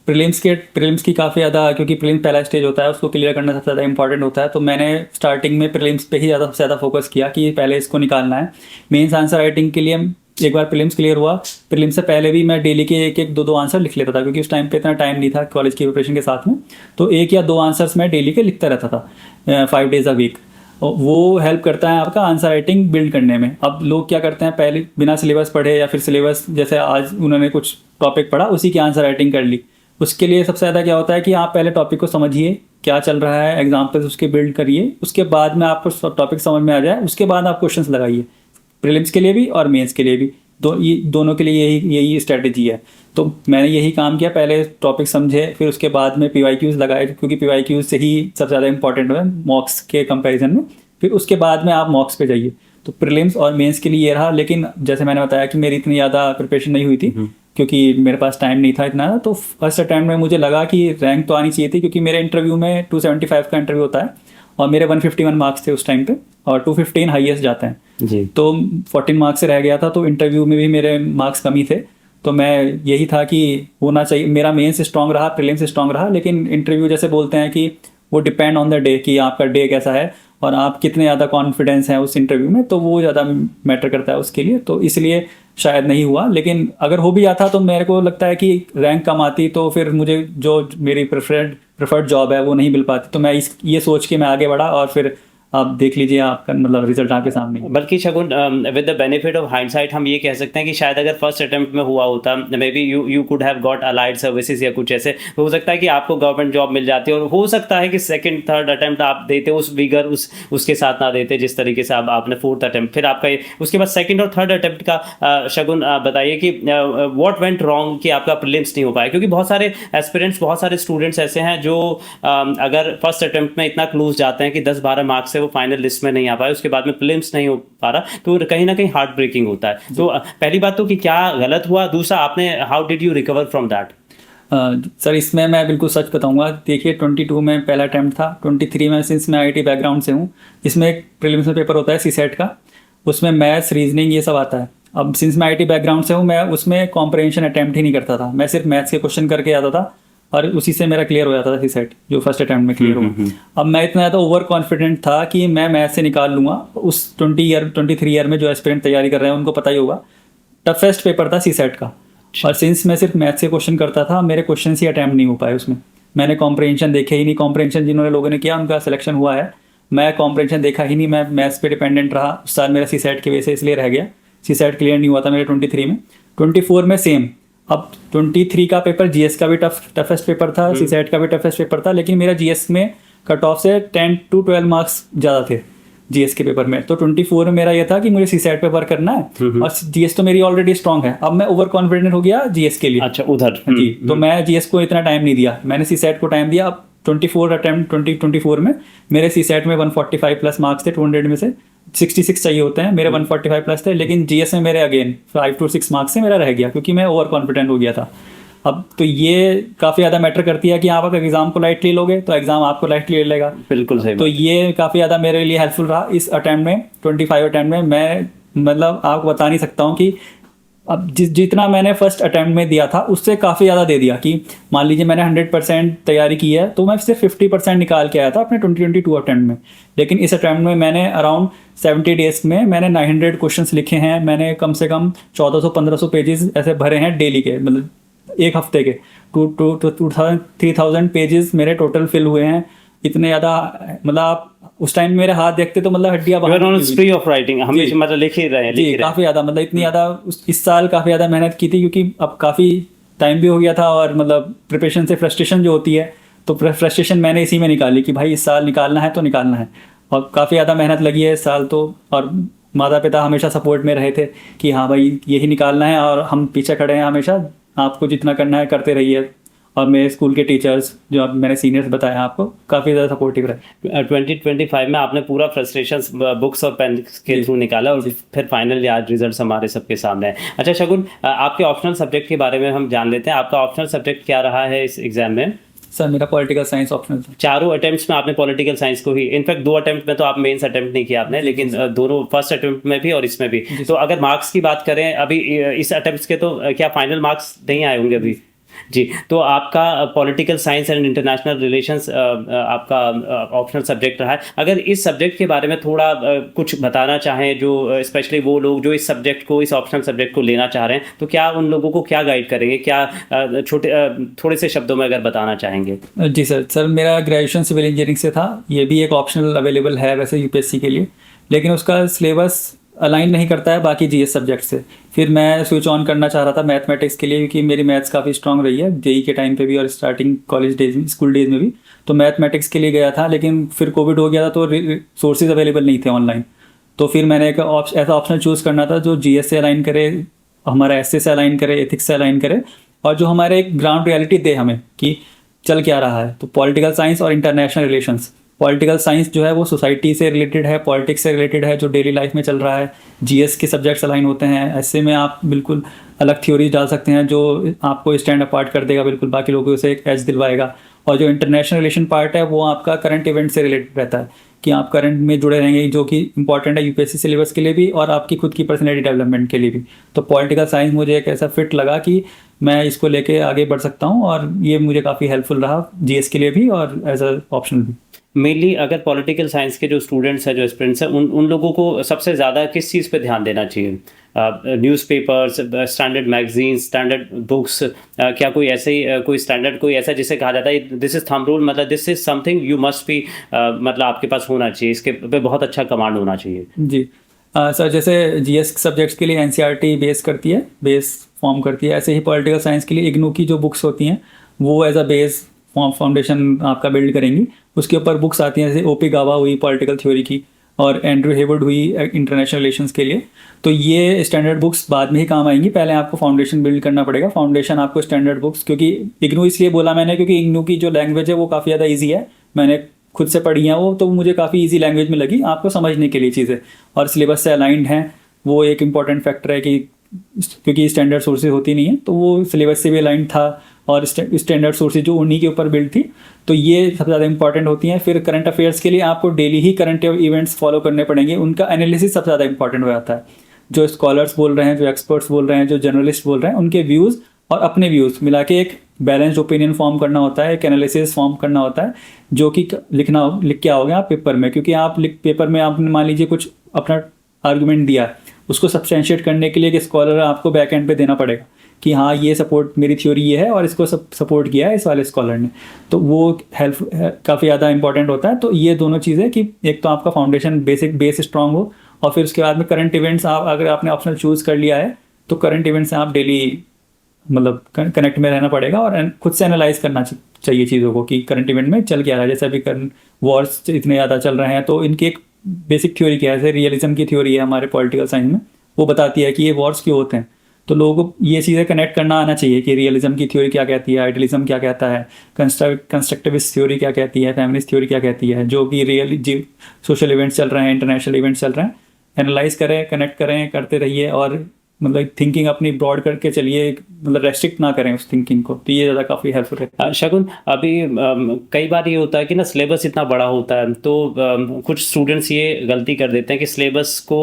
प्रीलिम्स की काफ़ी ज़्यादा, क्योंकि प्रीलिम्स पहला स्टेज होता है, उसको क्लियर करना सबसे ज़्यादा इंपॉर्टेंट होता है, तो मैंने स्टार्टिंग में प्रीलिम्स पे ही सबसे ज़्यादा फोकस किया कि पहले इसको निकालना है। मेंस आंसर राइटिंग के लिए एक बार प्रीलिम्स क्लियर हुआ, प्रीलिम्स से पहले भी मैं डेली के एक दो आंसर लिख लेता था, क्योंकि उस टाइम पे इतना टाइम नहीं था कॉलेज की प्रिपरेशन के साथ में, तो 1 या 2 आंसर्स मैं डेली के लिखता रहता था 5 डेज अ वीक। वो हेल्प करता है आपका आंसर राइटिंग बिल्ड करने में। अब लोग क्या करते हैं, पहले बिना सिलेबस पढ़े या फिर सिलेबस जैसे आज उन्होंने कुछ टॉपिक पढ़ा उसी की आंसर राइटिंग कर ली। उसके लिए सबसे ज़्यादा क्या होता है कि आप पहले टॉपिक को समझिए, क्या चल रहा है, एग्जाम्पल्स उसके बिल्ड करिए, उसके बाद में आपको टॉपिक समझ में आ जाए, उसके बाद आप क्वेश्चंस लगाइए, प्रीलिम्स के लिए भी और मेंस के लिए भी। ये दोनों के लिए यही स्ट्रेटजी है। तो मैंने यही काम किया, पहले टॉपिक समझे, फिर उसके बाद में PYQs लगाए, क्योंकि PYQs से ही सबसे ज़्यादा इंपॉर्टेंट है मॉक्स के कंपैरिजन में। फिर उसके बाद में आप मॉक्स पे जाइए। तो प्रीलिम्स और मेंस के लिए ये रहा, लेकिन जैसे मैंने बताया कि मेरी इतनी ज़्यादा प्रिपरेशन नहीं हुई थी, क्योंकि मेरे पास टाइम नहीं था इतना। तो फर्स्ट अटैम्प्ट में मुझे लगा कि रैंक तो आनी चाहिए थी, क्योंकि मेरे इंटरव्यू में 275 का इंटरव्यू होता है और मेरे 151 मार्क्स थे उस टाइम पे, और 215 हाईएस्ट जाते हैं जी। तो 14 मार्क्स से रह गया था, तो इंटरव्यू में भी मेरे मार्क्स कम ही थे। तो मैं यही था कि होना चाहिए, मेरा मेंस स्ट्रांग रहा, प्रीलिम्स स्ट्रांग रहा, लेकिन इंटरव्यू जैसे बोलते हैं कि वो डिपेंड ऑन द डे, कि आपका डे कैसा है और आप कितने ज़्यादा कॉन्फिडेंस हैं उस इंटरव्यू में, तो वो ज़्यादा मैटर करता है उसके लिए। तो इसलिए शायद नहीं हुआ, लेकिन अगर हो भी जाता तो मेरे को लगता है कि रैंक कम आती तो फिर मुझे जो मेरी प्रेफर्ड जॉब है वो नहीं मिल पाती। तो मैं ये सोच के मैं आगे बढ़ा, और फिर आप देख लीजिए आपका मतलब रिजल्ट आपके सामने। बल्कि Shagun with the benefit of hindsight हम ये कह सकते हैं कि शायद अगर फर्स्ट अटेम्प्ट में हुआ होता, may be you could have got allied services या कुछ ऐसे, तो हो सकता है कि आपको गवर्नमेंट जॉब मिल जाती, और हो सकता है कि सेकंड थर्ड अटेम्प्ट आप देते उस विगर उसके साथ ना देते जिस तरीके से आपने फोर्थ अटेम्प्ट, फिर आपका उसके बाद सेकंड और थर्ड अटेम्प्ट का शगुन बताइए कि व्हाट वेंट रॉन्ग कि आपका प्रीलिम्स नहीं हो पाया, क्योंकि बहुत सारे एस्पिरेंट्स, बहुत सारे स्टूडेंट्स ऐसे हैं जो अगर फर्स्ट अटेम्प्ट में इतना क्लोज जाते हैं कि 10-12 मार्क्स से वो फाइनल लिस्ट में नहीं आ पाए, उसके बाद में प्रीलिम्स नहीं हो पा रहा, तो कहीं ना कहीं हार्ट ब्रेकिंग होता है। तो पहली बात तो कि क्या गलत हुआ, दूसरा आपने how did you recover from that? Sir इसमें मैं बिल्कुल सच बताऊंगा। देखिए 22 में पहला अटैम्प्ट था, 23 में सिंस मैं IIT बैकग्राउंड से हूँ, इसमें एक प्रीलिम्स में पेपर होता है CSET का, उसमें मैथ्स, रीजनिंग ये सब आता है। अब सिंस मैं IIT बैकग्राउंड से हूँ, मैं उसमें कॉम्प्रहेंशन अटैम्प्ट ही नहीं करता था, मैं सिर्फ मैथ्स के क्वेश्चन करके आता था और उसी से मेरा क्लियर हो जाता था CSET, जो फर्स्ट अटैम्प्ट में क्लियर हुआ। अब मैं इतना ज़्यादा ओवर कॉन्फिडेंट था कि मैं मैथ्स से निकाल लूँगा। उस 23 ईयर में जो एस्पिरेंट तैयारी कर रहे हैं उनको पता ही होगा, टफेस्ट पेपर था CSET का। और सिंस मैं सिर्फ मैथ्स के क्वेश्चन करता था, मेरे क्वेश्चन ही अटैम्प्ट नहीं हो पाए उसमें। मैंने कॉम्प्रहेंशन देखे ही नहीं, कॉम्प्रहेंशन जिन्होंने लोगों ने किया उनका सिलेक्शन हुआ है, मैं कॉम्प्रहेंशन देखा ही नहीं, मैं मैथ्स पे डिपेंडेंट रहा। उस साल मेरा CSET की वजह से इसलिए रह गया, CSET क्लियर नहीं हुआ था मेरे 23 में। 24 में सेम। अब 23 का पेपर GS का भी टफेस्ट पेपर था, CSET का भी टफेस्ट पेपर था, लेकिन मेरा GS में कट ऑफ से 10 to 12 मार्क्स ज़्यादा थे GS के पेपर में। तो 24 में मेरा ये था कि मुझे CSET पे वर्क करना है, और GS तो मेरी ऑलरेडी स्ट्रांग है। अब मैं ओवर कॉन्फिडेंट हो गया GS के लिए। अच्छा, उधर जी, तो मैं GS को इतना टाइम नहीं दिया, मैंने CSET को टाइम दिया। अब 2024 में मेरे CSET में 145 प्लस मार्क्स थे, 200 में से 66 चाहिए होते हैं, मेरे 145 प्लस थे, लेकिन GS में मेरे अगेन 5 to 6 मार्क्स से मेरा रह गया, क्योंकि मैं ओवर कॉन्फिडेंट हो गया था। अब तो ये काफ़ी ज़्यादा मैटर करती है कि आप अगर एग्जाम को लाइटली लोगे तो एग्जाम आपको लाइटली ले लेगा। बिल्कुल सही तो ये काफ़ी ज़्यादा मेरे लिए हेल्पफुल रहा इस अटैम्प्ट में। 25 अटैम्प्ट में मैं मतलब आपको बता नहीं सकता हूँ कि अब जितना मैंने फर्स्ट अटैम्प्ट में दिया था उससे काफ़ी ज़्यादा दे दिया, कि मान लीजिए मैंने 100% तैयारी की है तो मैं सिर्फ 50% निकाल के आया था अपने 2022 अटैम्प्ट में। लेकिन इस अटैम्प्ट में मैंने अराउंड 70 डेज में मैंने 900 क्वेश्चंस लिखे हैं, मैंने कम से कम 1400-1500 पेजेस ऐसे भरे हैं डेली के, मतलब एक हफ्ते के 2,000-3,000 पेजेस मेरे टोटल फिल हुए हैं। इतने ज़्यादा, मतलब आप उस टाइम मेरे हाथ देखते तो मतलब हड्डियाँ फ्री ऑफ राइटिंग हमेशा, मतलब लिख ही रहे हैं जी, काफ़ी ज़्यादा, मतलब इतनी ज़्यादा इस साल काफ़ी ज़्यादा मेहनत की थी, क्योंकि अब काफ़ी टाइम भी हो गया था और मतलब प्रिपरेशन से फ्रस्ट्रेशन जो होती है, तो फ्रस्ट्रेशन मैंने इसी में निकाली कि भाई इस साल निकालना है तो निकालना है। और काफ़ी ज़्यादा मेहनत लगी है इस साल तो, और माता पिता हमेशा सपोर्ट में रहे थे कि हाँ भाई यही निकालना है और हम पीछे खड़े हैं हमेशा, आपको जितना करना है करते रहिए। और मेरे स्कूल के टीचर्स जो अब मैंने सीनियर्स बताया आपको, काफ़ी ज़्यादा सपोर्टिव रहे। 2025 में आपने पूरा फ्रस्ट्रेशंस बुक्स और पेन के थ्रू निकाला और फिर फाइनली आज रिजल्ट्स हमारे सबके सामने है। अच्छा शगुन, आपके ऑप्शनल सब्जेक्ट के बारे में हम जान लेते हैं। आपका ऑप्शनल सब्जेक्ट क्या रहा है इस एग्जाम में? सर मेरा पॉलिटिकल साइंस ऑप्शनल था। चारों अटेम्प्ट्स में आपने पॉलिटिकल साइंस को ही, इनफैक्ट 2 अटेम्प्ट में तो आप मेंस अटेम्प्ट नहीं किया आपने, लेकिन दोनों फर्स्ट अटेम्प्ट में भी और इसमें भी। तो अगर मार्क्स की बात करें अभी इस अटेम्प्ट्स के, तो क्या फाइनल मार्क्स नहीं आए होंगे अभी? जी, तो आपका political science and international relations आपका ऑप्शनल सब्जेक्ट रहा है। अगर इस सब्जेक्ट के बारे में थोड़ा कुछ बताना चाहें, जो स्पेशली वो लोग जो इस सब्जेक्ट को, इस ऑप्शनल सब्जेक्ट को लेना चाह रहे हैं, तो क्या उन लोगों को क्या गाइड करेंगे, क्या थोड़े से शब्दों में अगर बताना चाहेंगे? जी सर मेरा ग्रेजुएशन सिविल इंजीनियरिंग से था। ये भी एक ऑप्शनल अवेलेबल है वैसे यूपीएससी के लिए, लेकिन उसका सिलेबस अलाइन नहीं करता है बाकी जीएस सब्जेक्ट से। फिर मैं स्विच ऑन करना चाह रहा था मैथमेटिक्स के लिए, क्योंकि मेरी मैथ्स काफ़ी स्ट्रांग रही है जेई के टाइम पे भी और स्टार्टिंग कॉलेज डेज में, स्कूल डेज में भी। तो मैथमेटिक्स के लिए गया था, लेकिन फिर कोविड हो गया था तो सोर्सेज अवेलेबल नहीं थे ऑनलाइन। तो फिर मैंने एक ऐसा ऑप्शनल चूज़ करना था जो जीएस से अलाइन करे, हमारा एसए से अलाइन करे, एथिक्स से अलाइन करे, और जो हमारे एक ग्राउंड रियलिटी दे हमें कि चल क्या रहा है। तो पॉलिटिकल साइंस और इंटरनेशनल रिलेशंस। पॉलिटिकल साइंस जो है वो सोसाइटी से रिलेटेड है, पॉलिटिक्स से रिलेटेड है, जो डेली लाइफ में चल रहा है। जीएस के सब्जेक्ट्स अलाइन होते हैं, ऐसे में आप बिल्कुल अलग थ्योरीज डाल सकते हैं जो आपको स्टैंड अपार्ट कर देगा, बिल्कुल बाकी लोगों से एक एज दिलवाएगा। और जो इंटरनेशनल रिलेशन पार्ट है वो आपका करंट इवेंट से रिलेटेड रहता है, कि आप करंट में जुड़े रहेंगे, जो कि इंपॉर्टेंट है यूपीएससी सिलेबस के लिए भी और आपकी खुद की पर्सनैलिटी डेवलपमेंट के लिए भी। तो पॉलिटिकल साइंस मुझे एक ऐसा फिट लगा कि मैं इसको लेके आगे बढ़ सकता हूँ, और ये मुझे काफ़ी हेल्पफुल रहा जीएस के लिए भी और एज अ ऑप्शनल भी। मेनली अगर पॉलिटिकल साइंस के जो स्टूडेंट्स हैं, जो एस्पिरेंट्स हैं, उन लोगों को सबसे ज़्यादा किस चीज़ पे ध्यान देना चाहिए? Newspapers, standard magazine, standard books, क्या कोई ऐसे कोई स्टैंडर्ड कोई ऐसा जिसे कहा जाता है दिस इज़ थंब रूल, मतलब this is something you must be, मतलब आपके पास होना चाहिए, इसके पे बहुत अच्छा कमांड होना चाहिए? जी सर, जैसे जीएस सब्जेक्ट्स के लिए एनसीईआरटी बेस करती है, बेस फॉर्म करती है, ऐसे ही पॉलिटिकल साइंस के लिए इग्नू की जो बुक्स होती हैं वो एज अ बेस फाउंडेशन आपका बिल्ड करेंगी। उसके ऊपर बुक्स आती हैं जैसे ओपी गावा हुई पॉलिटिकल थ्योरी की, और एंड्रू हेवर्ड हुई इंटरनेशनल रिलेशंस के लिए। तो ये स्टैंडर्ड बुक्स बाद में ही काम आएंगी, पहले आपको फाउंडेशन बिल्ड करना पड़ेगा। फाउंडेशन आपको स्टैंडर्ड बुक्स, क्योंकि इग्नू इसलिए बोला मैंने क्योंकि इग्नू की जो लैंग्वेज है वो काफ़ी ज़्यादा ईजी है, मैंने खुद से पढ़ी हैं वो, तो मुझे काफ़ी ईजी लैंग्वेज में लगी आपको समझने के लिए चीज़ें, और सिलेबस से अलाइंड हैं। वो एक इंपॉर्टेंट फैक्टर है कि क्योंकि स्टैंडर्ड सोर्सेज होती नहीं है, तो वो सिलेबस से भी अलाइंड था और स्टैंडर्ड सोर्सेज जो उन्हीं के ऊपर बिल्ड थी, तो ये सबसे ज़्यादा इंपॉर्टेंट होती हैं। फिर करंट अफेयर्स के लिए आपको डेली ही करंट इवेंट्स फॉलो करने पड़ेंगे, उनका एनालिसिस सबसे ज़्यादा इंपॉर्टेंट हो जाता है। जो स्कॉलर्स बोल रहे हैं, जो एक्सपर्ट्स बोल रहे हैं, जो जर्नलिस्ट बोल रहे हैं, उनके व्यूज़ और अपने व्यूज़ मिला के एक बैलेंस्ड ओपिनियन फॉर्म करना होता है, एक एनालिसिस फॉर्म करना होता है, जो कि लिख के आओगे आप पेपर में। क्योंकि आप पेपर में आपने मान लीजिए कुछ अपना आर्गूमेंट दिया, उसको सब्सटेंशिएट करने के लिए एक स्कॉलर आपको बैक एंड पे देना पड़ेगा कि हाँ ये सपोर्ट, मेरी थ्योरी ये है और इसको सपोर्ट किया है इस वाले स्कॉलर ने, तो वो हेल्प काफ़ी ज़्यादा इंपॉर्टेंट होता है। तो ये दोनों चीज़ें कि एक तो आपका फाउंडेशन बेस स्ट्रांग हो, और फिर उसके बाद में करंट इवेंट्स, आप अगर आपने ऑप्शनल चूज़ कर लिया है तो करंट इवेंट्स से आप डेली मतलब कनेक्ट में रहना पड़ेगा, और खुद से एनालाइज करना चाहिए चीज़ों को कि करंट इवेंट में चल क्या रहा है। जैसे अभी करंट वॉर्स इतने ज़्यादा चल रहे हैं, तो इनकी एक बेसिक थ्योरी क्या है, जैसे रियलिज्म की थ्योरी है हमारे पॉलिटिकल साइंस में, वो बताती है कि ये वॉर्स क्यों होते हैं। तो लोगों को ये चीज़ें कनेक्ट करना आना चाहिए कि रियलिज्म की थ्योरी क्या कहती है, आइडियलिज्म क्या कहता है, कंस्ट्रक्टिविस्ट थ्योरी क्या कहती है, फेमिनिस्ट थ्योरी क्या कहती है, जो कि सोशल इवेंट्स चल रहे हैं, इंटरनेशनल इवेंट्स चल रहे हैं, एनालाइज करें, कनेक्ट करें, करते रहिए। और मतलब थिंकिंग अपनी ब्रॉड करके चलिए, मतलब रेस्ट्रिक्ट ना करें उस थिंकिंग को, तो ये ज़्यादा काफ़ी हेल्पफुल है। शगुन, अभी कई बार ये होता है कि ना सिलेबस इतना बड़ा होता है, तो कुछ स्टूडेंट्स ये गलती कर देते हैं कि सिलेबस को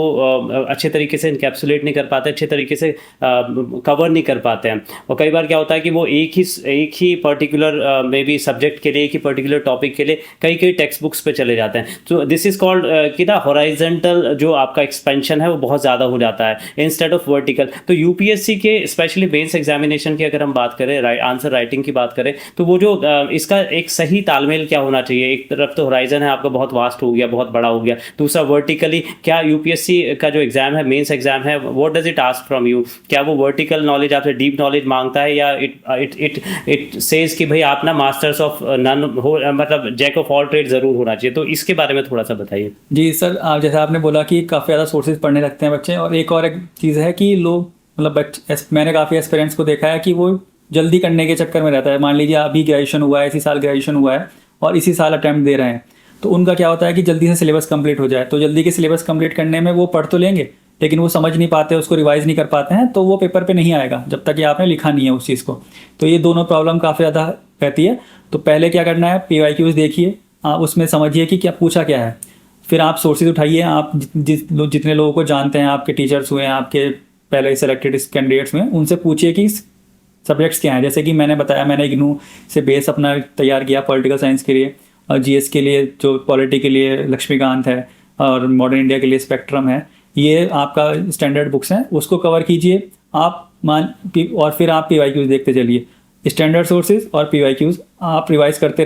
अच्छे तरीके से इनकैप्सुलेट नहीं कर पाते, अच्छे तरीके से कवर नहीं कर पाते हैं। और कई बार क्या होता है कि वो एक ही पर्टिकुलर मे बी सब्जेक्ट के लिए, एक ही पर्टिकुलर टॉपिक के लिए कई टेक्स्ट बुक्स पे चले जाते हैं। तो दिस इज़ कॉल्ड कि ना हॉराइजेंटल जो आपका एक्सपेंशन है वो बहुत ज़्यादा हो जाता है इंस्टेड ऑफ वर्टिकल। तो यूपीएससी के स्पेशली मेंस एग्जामिनेशन की अगर हम बात करें, आंसर राइटिंग की बात करें, तो वो जो इसका एक सही तालमेल क्या होना चाहिए? एक तरफ तो होराइजन है आपका बहुत वास्ट हो गया, बहुत बड़ा हो गया, दूसरा वर्टिकली क्या यूपीएससी का जो एग्जाम है, मेंस एग्जाम है, what does it ask from you? क्या वो वर्टिकल नॉलेज आपसे डीप नॉलेज मांगता है, या इट सेज कि भाई आप ना मास्टर्स ऑफ नन हो, मतलब जैक ऑफ ऑल ट्रेड जरूर होना चाहिए? तो इसके बारे में थोड़ा सा बताइए। जी सर, आप जैसे आपने बोला कि काफ़ी ज़्यादा सोर्सेज पढ़ने लगते हैं बच्चे, और एक चीज़ है कि लोग मतलब मैंने काफ़ी एक्सपीरियंस को देखा है कि वो जल्दी करने के चक्कर में रहता है। मान लीजिए अभी ग्रेजुएशन हुआ है, इसी साल ग्रेजुएशन हुआ है और इसी साल अटैम्प्ट दे रहे हैं, तो उनका क्या होता है कि जल्दी से सिलेबस कंप्लीट हो जाए। तो जल्दी के सिलेबस कंप्लीट करने में वो पढ़ तो लेंगे, लेकिन वो समझ नहीं पाते, उसको रिवाइज नहीं कर पाते हैं, तो वो पेपर पे नहीं आएगा जब तक कि आपने लिखा नहीं है उस चीज़ को। तो ये दोनों प्रॉब्लम काफ़ी ज़्यादा रहती है। तो पहले क्या करना है, PYQs देखिए, आप उसमें समझिए कि क्या पूछा क्या है। फिर आप सोर्सेज उठाइए, आप जितने लोगों को जानते हैं, आपके टीचर्स हुए, आपके पहले सेलेक्टेड कैंडिडेट्स हुए, उनसे पूछिए कि सब्जेक्ट्स क्या हैं। जैसे कि मैंने बताया, मैंने इग्नू से बेस अपना तैयार किया पॉलिटिकल साइंस के लिए, और GS के लिए जो पॉलिटी के लिए लक्ष्मीकांत है, और मॉडर्न इंडिया के लिए स्पेक्ट्रम है। ये आपका स्टैंडर्ड बुक्स हैं, उसको कवर कीजिए आप और फिर आप PYQs देखते चलिए। स्टैंडर्ड सोर्सेज और PYQs आप रिवाइज करते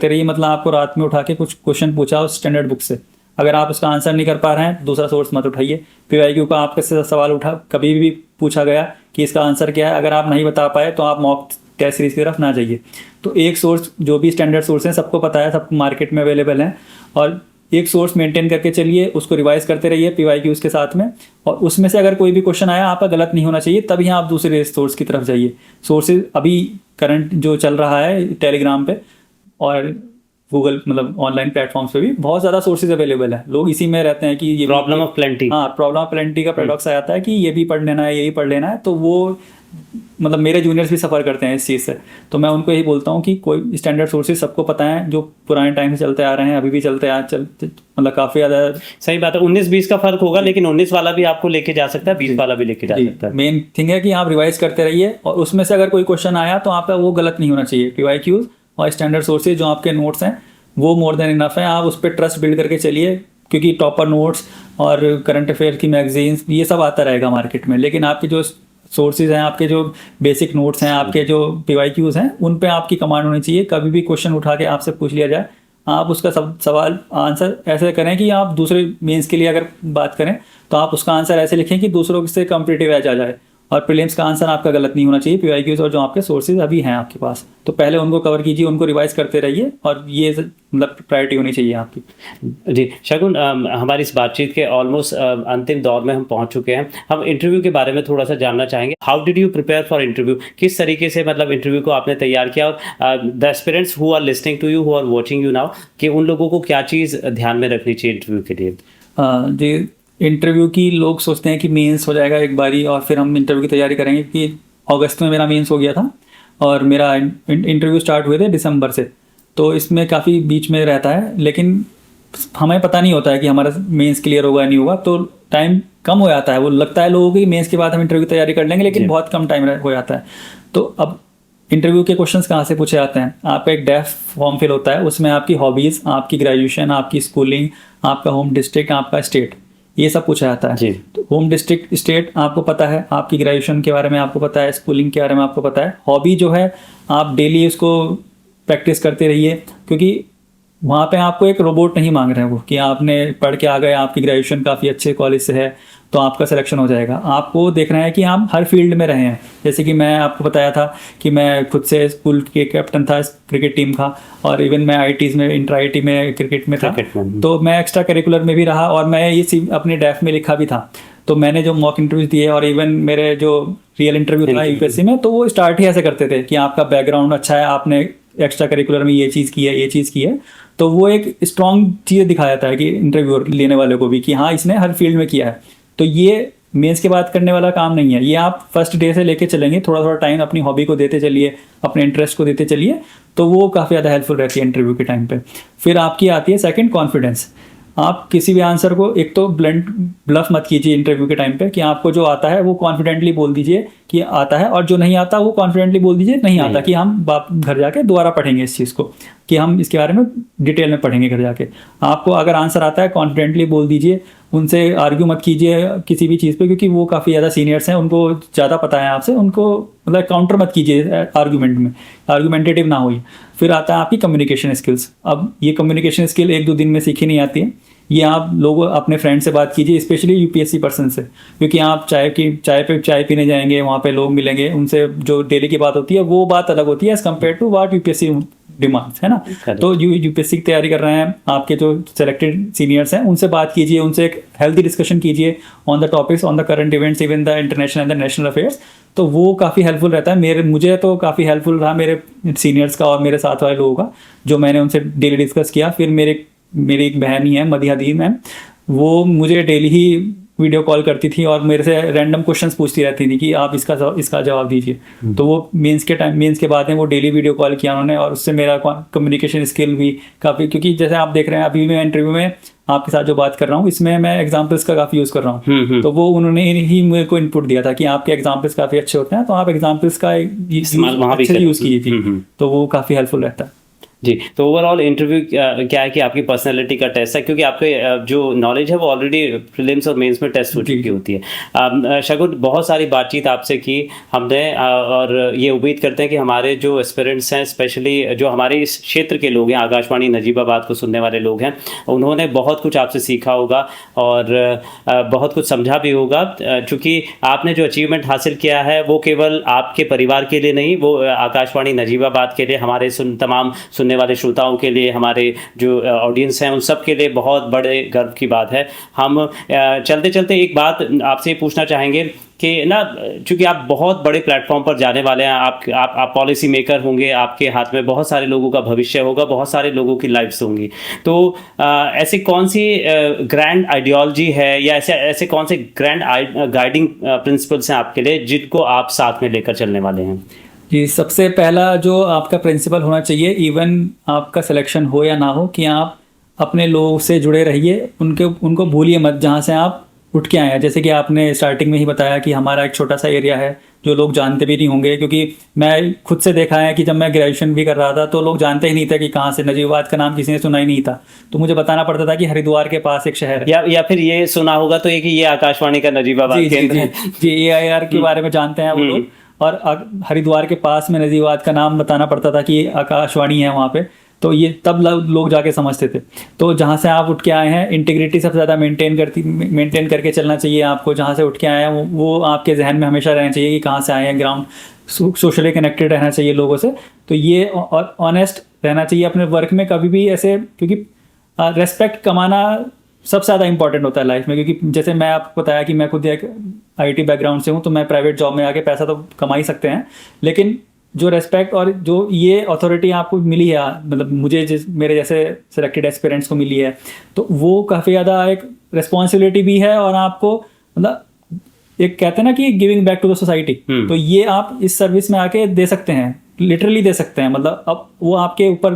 रहिए। मतलब आपको रात में उठा के कुछ क्वेश्चन पूछा उस स्टैंडर्ड बुक से, अगर आप उसका आंसर नहीं कर पा रहे हैं, दूसरा सोर्स मत उठाइए। PYQ का आपके से सवाल उठा कभी भी पूछा गया कि इसका आंसर क्या है, अगर आप नहीं बता पाए तो आप मॉक टेस्ट सीरीज की तरफ ना जाइए। तो एक सोर्स, जो भी स्टैंडर्ड सोर्स हैं सबको पता है, सब मार्केट में अवेलेबल हैं, और एक सोर्स मेंटेन करके चलिए, उसको रिवाइज करते रहिए PYQs के साथ में। और उसमें से अगर कोई भी क्वेश्चन आया आपका गलत नहीं होना चाहिए, तभी आप दूसरे सोर्स की तरफ जाइए। सोर्सेज अभी करंट जो चल रहा है टेलीग्राम पे और गूगल, मतलब ऑनलाइन प्लेटफॉर्म्स पे भी बहुत ज़्यादा सोर्सेज अवेलेबल है। लोग इसी में रहते हैं कि ये प्रॉब्लम ऑफ प्लेंटी। हाँ, प्रॉब्लम ऑफ प्लेंटी का पैराडॉक्स आ जाता है कि ये भी पढ़ लेना है, ये भी पढ़ लेना है। तो वो मतलब मेरे जूनियर्स भी सफ़र करते हैं इस चीज़ से। तो मैं उनको यही बोलता हूँ कि कोई स्टैंडर्ड सोर्सेज सबको पता है, जो पुराने टाइम से चलते आ रहे हैं, अभी भी चलते मतलब काफ़ी ज़्यादा। सही बात है, 19-20 का फर्क होगा, लेकिन 19 वाला भी आपको लेके जा सकता है, 20 वाला भी लेके जा सकता है। मेन थिंग है कि आप रिवाइज करते रहिए, और उसमें से अगर कोई क्वेश्चन आया तो आपका वो गलत नहीं होना चाहिए। PYQs और स्टैंडर्ड सोर्सेज जो आपके नोट्स हैं वो मोर देन इनफ है। आप उस पर ट्रस्ट बिल्ड करके चलिए, क्योंकि टॉपर नोट्स और करंट अफेयर की मैगजीन्स ये सब आता रहेगा मार्केट में, लेकिन आपके जो सोर्सेज हैं, आपके जो बेसिक नोट्स हैं, आपके जो PYQs हैं, उन पे आपकी कमांड होनी चाहिए। कभी भी क्वेश्चन उठा के आपसे पूछ लिया जाए, आप उसका सब सवाल आंसर ऐसे करें कि आप दूसरे मेंस के लिए अगर बात करें तो आप उसका आंसर ऐसे लिखें कि दूसरों से कॉम्पिटिटिव एज आ जाए, और प्रीलिम्स का आंसर आपका गलत नहीं होना चाहिए। PYQs और जो आपके सोर्सेज अभी हैं आपके पास, तो पहले उनको कवर कीजिए, उनको रिवाइज करते रहिए, और ये मतलब प्रायोरिटी होनी चाहिए आपकी। जी शगुन, हमारी इस बातचीत के ऑलमोस्ट अंतिम दौर में हम पहुंच चुके हैं। हम इंटरव्यू के बारे में थोड़ा सा जानना चाहेंगे। How did you prepare for interview? किस तरीके से मतलब इंटरव्यू को आपने तैयार किया? और the aspirants who are listening to you, who are watching you now, कि उन लोगों को क्या चीज़ ध्यान में रखनी चाहिए इंटरव्यू के लिए? जी, इंटरव्यू की लोग सोचते हैं कि मेंस हो जाएगा एक बारी और फिर हम इंटरव्यू की तैयारी करेंगे, कि अगस्त में मेरा मेंस हो गया था और मेरा इंटरव्यू स्टार्ट हुए थे दिसंबर से, तो इसमें काफ़ी बीच में रहता है, लेकिन हमें पता नहीं होता है कि हमारा मेंस क्लियर होगा नहीं होगा, तो टाइम कम हो जाता है। वो लगता है लोगों की मेंस के बाद हम इंटरव्यू की तैयारी कर लेंगे, लेकिन बहुत कम टाइम हो जाता है। तो अब इंटरव्यू के क्वेश्चंस कहाँ से पूछे जाते हैं? आपका एक डेफ फॉर्म फिल होता है, उसमें आपकी हॉबीज़, आपकी ग्रेजुएशन, आपकी स्कूलिंग, आपका होम डिस्ट्रिक्ट, आपका स्टेट, ये सब पूछा जाता है। तो होम डिस्ट्रिक्ट, स्टेट आपको पता है, आपकी ग्रेजुएशन के बारे में आपको पता है, स्कूलिंग के बारे में आपको पता है। हॉबी जो है आप डेली उसको प्रैक्टिस करते रहिए, क्योंकि वहाँ पे आपको एक रोबोट नहीं मांग रहे हैं वो, कि आपने पढ़ के आ गए, आपकी ग्रेजुएशन काफ़ी अच्छे कॉलेज से है तो आपका सिलेक्शन हो जाएगा। आपको देखना है कि आप हर फील्ड में रहे हैं। जैसे कि मैं आपको बताया था कि मैं खुद से स्कूल के कैप्टन था क्रिकेट टीम का, और इवन मैं IITs में, इंटर IIT में क्रिकेट में था, तो मैं एक्स्ट्रा करिकुलर में भी रहा, और मैं ये अपने डेफ में लिखा भी था। तो मैंने जो मॉक इंटरव्यूज दिए और इवन मेरे जो रियल इंटरव्यू था UPSC में, तो वो स्टार्ट ही ऐसे करते थे कि आपका बैकग्राउंड अच्छा है, आपने एक्स्ट्रा करिकुलर में ये चीज़ की है, ये चीज़ की है। तो वो एक स्ट्रॉन्ग चीज़ दिखाया जाता है कि इंटरव्यू लेने वाले को भी, कि हाँ इसने हर फील्ड में किया है। तो ये मेंस के बाद करने वाला काम नहीं है ये। आप फर्स्ट डे से लेके चलेंगे, थोड़ा थोड़ा टाइम अपनी हॉबी को देते चलिए, अपने इंटरेस्ट को देते चलिए, तो वो काफ़ी ज़्यादा हेल्पफुल रहती है इंटरव्यू के टाइम पे। फिर आपकी आती है सेकंड, कॉन्फिडेंस। आप किसी भी आंसर को, एक तो ब्लफ मत कीजिए इंटरव्यू के टाइम पे कि आपको जो आता है वो कॉन्फिडेंटली बोल दीजिए कि आता है, और जो नहीं आता वो कॉन्फिडेंटली बोल दीजिए नहीं आता, कि हम घर जाके दोबारा पढ़ेंगे इस चीज़ को, कि हम इसके बारे में डिटेल में पढ़ेंगे घर जाके। आपको अगर आंसर आता है कॉन्फिडेंटली बोल दीजिए, उनसे आर्ग्यू मत कीजिए किसी भी चीज़ पे, क्योंकि वो काफ़ी ज़्यादा सीनियर्स हैं, उनको ज़्यादा पता है आपसे, उनको मतलब काउंटर मत कीजिए आर्ग्यूमेंट में, आर्ग्यूमेंटेटिव ना होइए। फिर आता है आपकी कम्युनिकेशन स्किल्स। अब ये कम्युनिकेशन स्किल 1-2 दिन में सीखी नहीं आती है, ये आप लोग अपने फ्रेंड से बात कीजिए, स्पेशली यूपीएससी पर्सन से, क्योंकि आप चाय पीने जाएंगे, वहाँ पे लोग मिलेंगे, उनसे जो डेली की बात होती है वो बात अलग होती है as compare to what UPSC demands, है ना। तो यूपीएससी की तैयारी कर रहे हैं, आपके जो सेलेक्टेड सीनियर्स हैं उनसे बात कीजिए, उनसे एक हेल्दी डिस्कशन कीजिए on the topics, on the current events, even the international and the national affairs. तो वो काफ़ी हेल्पफुल रहता है। मुझे तो काफ़ी हेल्पफुल रहा मेरे सीनियर्स का और मेरे साथ वाले लोगों का, जो मैंने उनसे डेली डिस्कस किया। फिर मेरी एक बहन ही है, मदिहा दी मैम, वो मुझे डेली ही वीडियो कॉल करती थी और मेरे से रैंडम क्वेश्चंस पूछती रहती थी कि आप इसका जवाब दीजिए। तो वो मेंस के बाद में वो डेली वीडियो कॉल किया उन्होंने, और उससे मेरा कम्युनिकेशन स्किल भी काफ़ी, क्योंकि जैसे आप देख रहे हैं अभी मैं इंटरव्यू में आपके साथ जो बात कर रहा हूँ इसमें मैं एग्जाम्पल्स का काफ़ी यूज़ कर रहा हूँ। तो वो उन्होंने ही मेरे को इनपुट दिया था कि आपके एग्जाम्पल्स काफ़ी अच्छे होते हैं, तो आप एग्जाम्पल्स का अच्छे से यूज़ कीजिए, तो वो काफ़ी हेल्पफुल रहता है। जी, तो ओवरऑल इंटरव्यू क्या है कि आपकी पर्सनैलिटी का टेस्ट है, क्योंकि आपके जो नॉलेज है वो ऑलरेडी प्रीलिम्स और मेंस में टेस्ट हो चुकी होती है। शगुन, बहुत सारी बातचीत आपसे की हमने, और ये उम्मीद करते हैं कि हमारे जो एस्पिरेंट्स हैं, स्पेशली जो हमारे इस क्षेत्र के लोग हैं, आकाशवाणी नजीबाबाद को सुनने वाले लोग हैं, उन्होंने बहुत कुछ आपसे सीखा होगा और बहुत कुछ समझा भी होगा। चूँकि आपने जो अचीवमेंट हासिल किया है वो केवल आपके परिवार के लिए नहीं, वो आकाशवाणी नजीबाबाद के लिए, हमारे तमाम सुनने वाले श्रोताओं के लिए, हमारे जो ऑडियंस हैं उन सब के लिए बहुत बड़े गर्व की बात है। हम चलते चलते एक बात आपसे पूछना चाहेंगे कि ना, चूँकि आप बहुत बड़े प्लेटफॉर्म पर जाने वाले हैं, आप पॉलिसी मेकर होंगे, आपके हाथ में बहुत सारे लोगों का भविष्य होगा, बहुत सारे लोगों की लाइफ्स होंगी, तो ऐसी कौन सी ग्रैंड आइडियोलॉजी है या ऐसे कौन से ग्रैंड गाइडिंग प्रिंसिपल्स हैं आपके लिए जिनको आप साथ में लेकर चलने वाले हैं? जी, सबसे पहला जो आपका प्रिंसिपल होना चाहिए, इवन आपका सिलेक्शन हो या ना हो, कि आप अपने लोगों से जुड़े रहिए, उनको भूलिए मत जहाँ से आप उठ के आए हैं। जैसे कि आपने स्टार्टिंग में ही बताया कि हमारा एक छोटा सा एरिया है जो लोग जानते भी नहीं होंगे, क्योंकि मैं खुद से देखा है कि जब मैं ग्रेजुएशन भी कर रहा था तो लोग जानते ही नहीं थे कि कहाँ से, नजीबाबाद का नाम किसी ने सुना ही नहीं था, तो मुझे बताना पड़ता था कि हरिद्वार के पास एक शहर है, या फिर ये सुना होगा तो ये आकाशवाणी का नजीबाबाद केंद्र है। जी, AIR के बारे में जानते हैं वो लोग, और हरिद्वार के पास में नजीबाबाद का नाम बताना पड़ता था कि आकाशवाणी है वहाँ पे, तो ये तब लोग जाके समझते थे। तो जहाँ से आप उठ के आए हैं, इंटीग्रिटी सबसे ज़्यादा मेंटेन करके चलना चाहिए आपको। जहाँ से उठ के आए हैं वो आपके जहन में हमेशा रहना चाहिए कि कहाँ से आए हैं, ग्राउंड सोशली कनेक्टेड रहना चाहिए लोगों से। तो ये ऑनेस्ट रहना चाहिए अपने वर्क में कभी भी ऐसे, क्योंकि रेस्पेक्ट कमाना सबसे ज़्यादा इंपॉर्टेंट होता है लाइफ में। क्योंकि जैसे मैं आपको बताया कि मैं खुद एक IT बैकग्राउंड से हूँ, तो मैं प्राइवेट जॉब में आके पैसा तो कमा ही सकते हैं, लेकिन जो रेस्पेक्ट और जो ये अथॉरिटी आपको मिली है, मतलब मुझे मेरे जैसे सिलेक्टेड एस्पिरेंट्स को मिली है, तो वो काफ़ी ज़्यादा एक रिस्पॉन्सिबिलिटी भी है, और आपको मतलब एक कहते हैं ना कि giving back to the society, तो ये आप इस सर्विस में आके दे सकते हैं, लिटरली दे सकते हैं। मतलब अब वो आपके ऊपर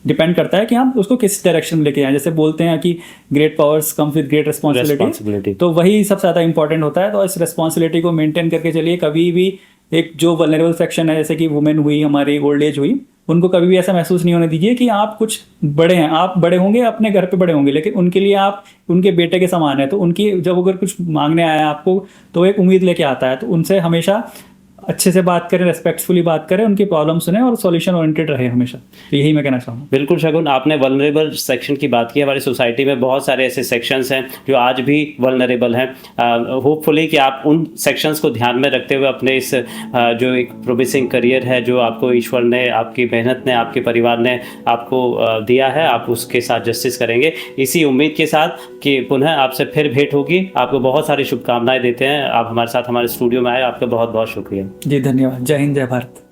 डिपेंड करता है कि हम उसको किस डायरेक्शन में लेके आए। जैसे बोलते हैं कि great powers comes with great responsibility, तो वही सबसे ज़्यादा इंपॉर्टेंट होता है। तो इस रिस्पॉन्सिबिलिटी को मेंटेन करके चलिए। कभी भी एक जो वल्नरेबल सेक्शन है, जैसे कि वुमेन हुई, हमारी ओल्ड एज हुई, उनको कभी भी ऐसा महसूस नहीं होने दीजिए कि आप कुछ बड़े हैं। आप बड़े होंगे, अपने घर पे बड़े होंगे, लेकिन उनके लिए आप उनके बेटे के समान है। तो उनकी जब अगर कुछ मांगने आया आपको, तो एक उम्मीद लेके आता है, तो उनसे हमेशा अच्छे से बात करें, रेस्पेक्टफुली बात करें, उनकी प्रॉब्लम सुने और सॉल्यूशन ओरिएंटेड रहे हमेशा। तो यही मैं कहना चाहूँगा। बिल्कुल शगुन, आपने वल्नरेबल सेक्शन की बात की। हमारी सोसाइटी में बहुत सारे ऐसे सेक्शंस हैं जो आज भी वल्नरेबल हैं। होपफुली कि आप उन सेक्शंस को ध्यान में रखते हुए अपने इस जो एक प्रोमिसिंग करियर है, जो आपको ईश्वर ने, आपकी मेहनत ने, आपके परिवार ने आपको दिया है, आप उसके साथ जस्टिस करेंगे। इसी उम्मीद के साथ कि पुनः आपसे फिर भेंट होगी। आपको बहुत सारी शुभकामनाएं देते हैं। आप हमारे साथ हमारे स्टूडियो में आए, आपका बहुत बहुत शुक्रिया। जी, धन्यवाद। जय हिंद, जय भारत।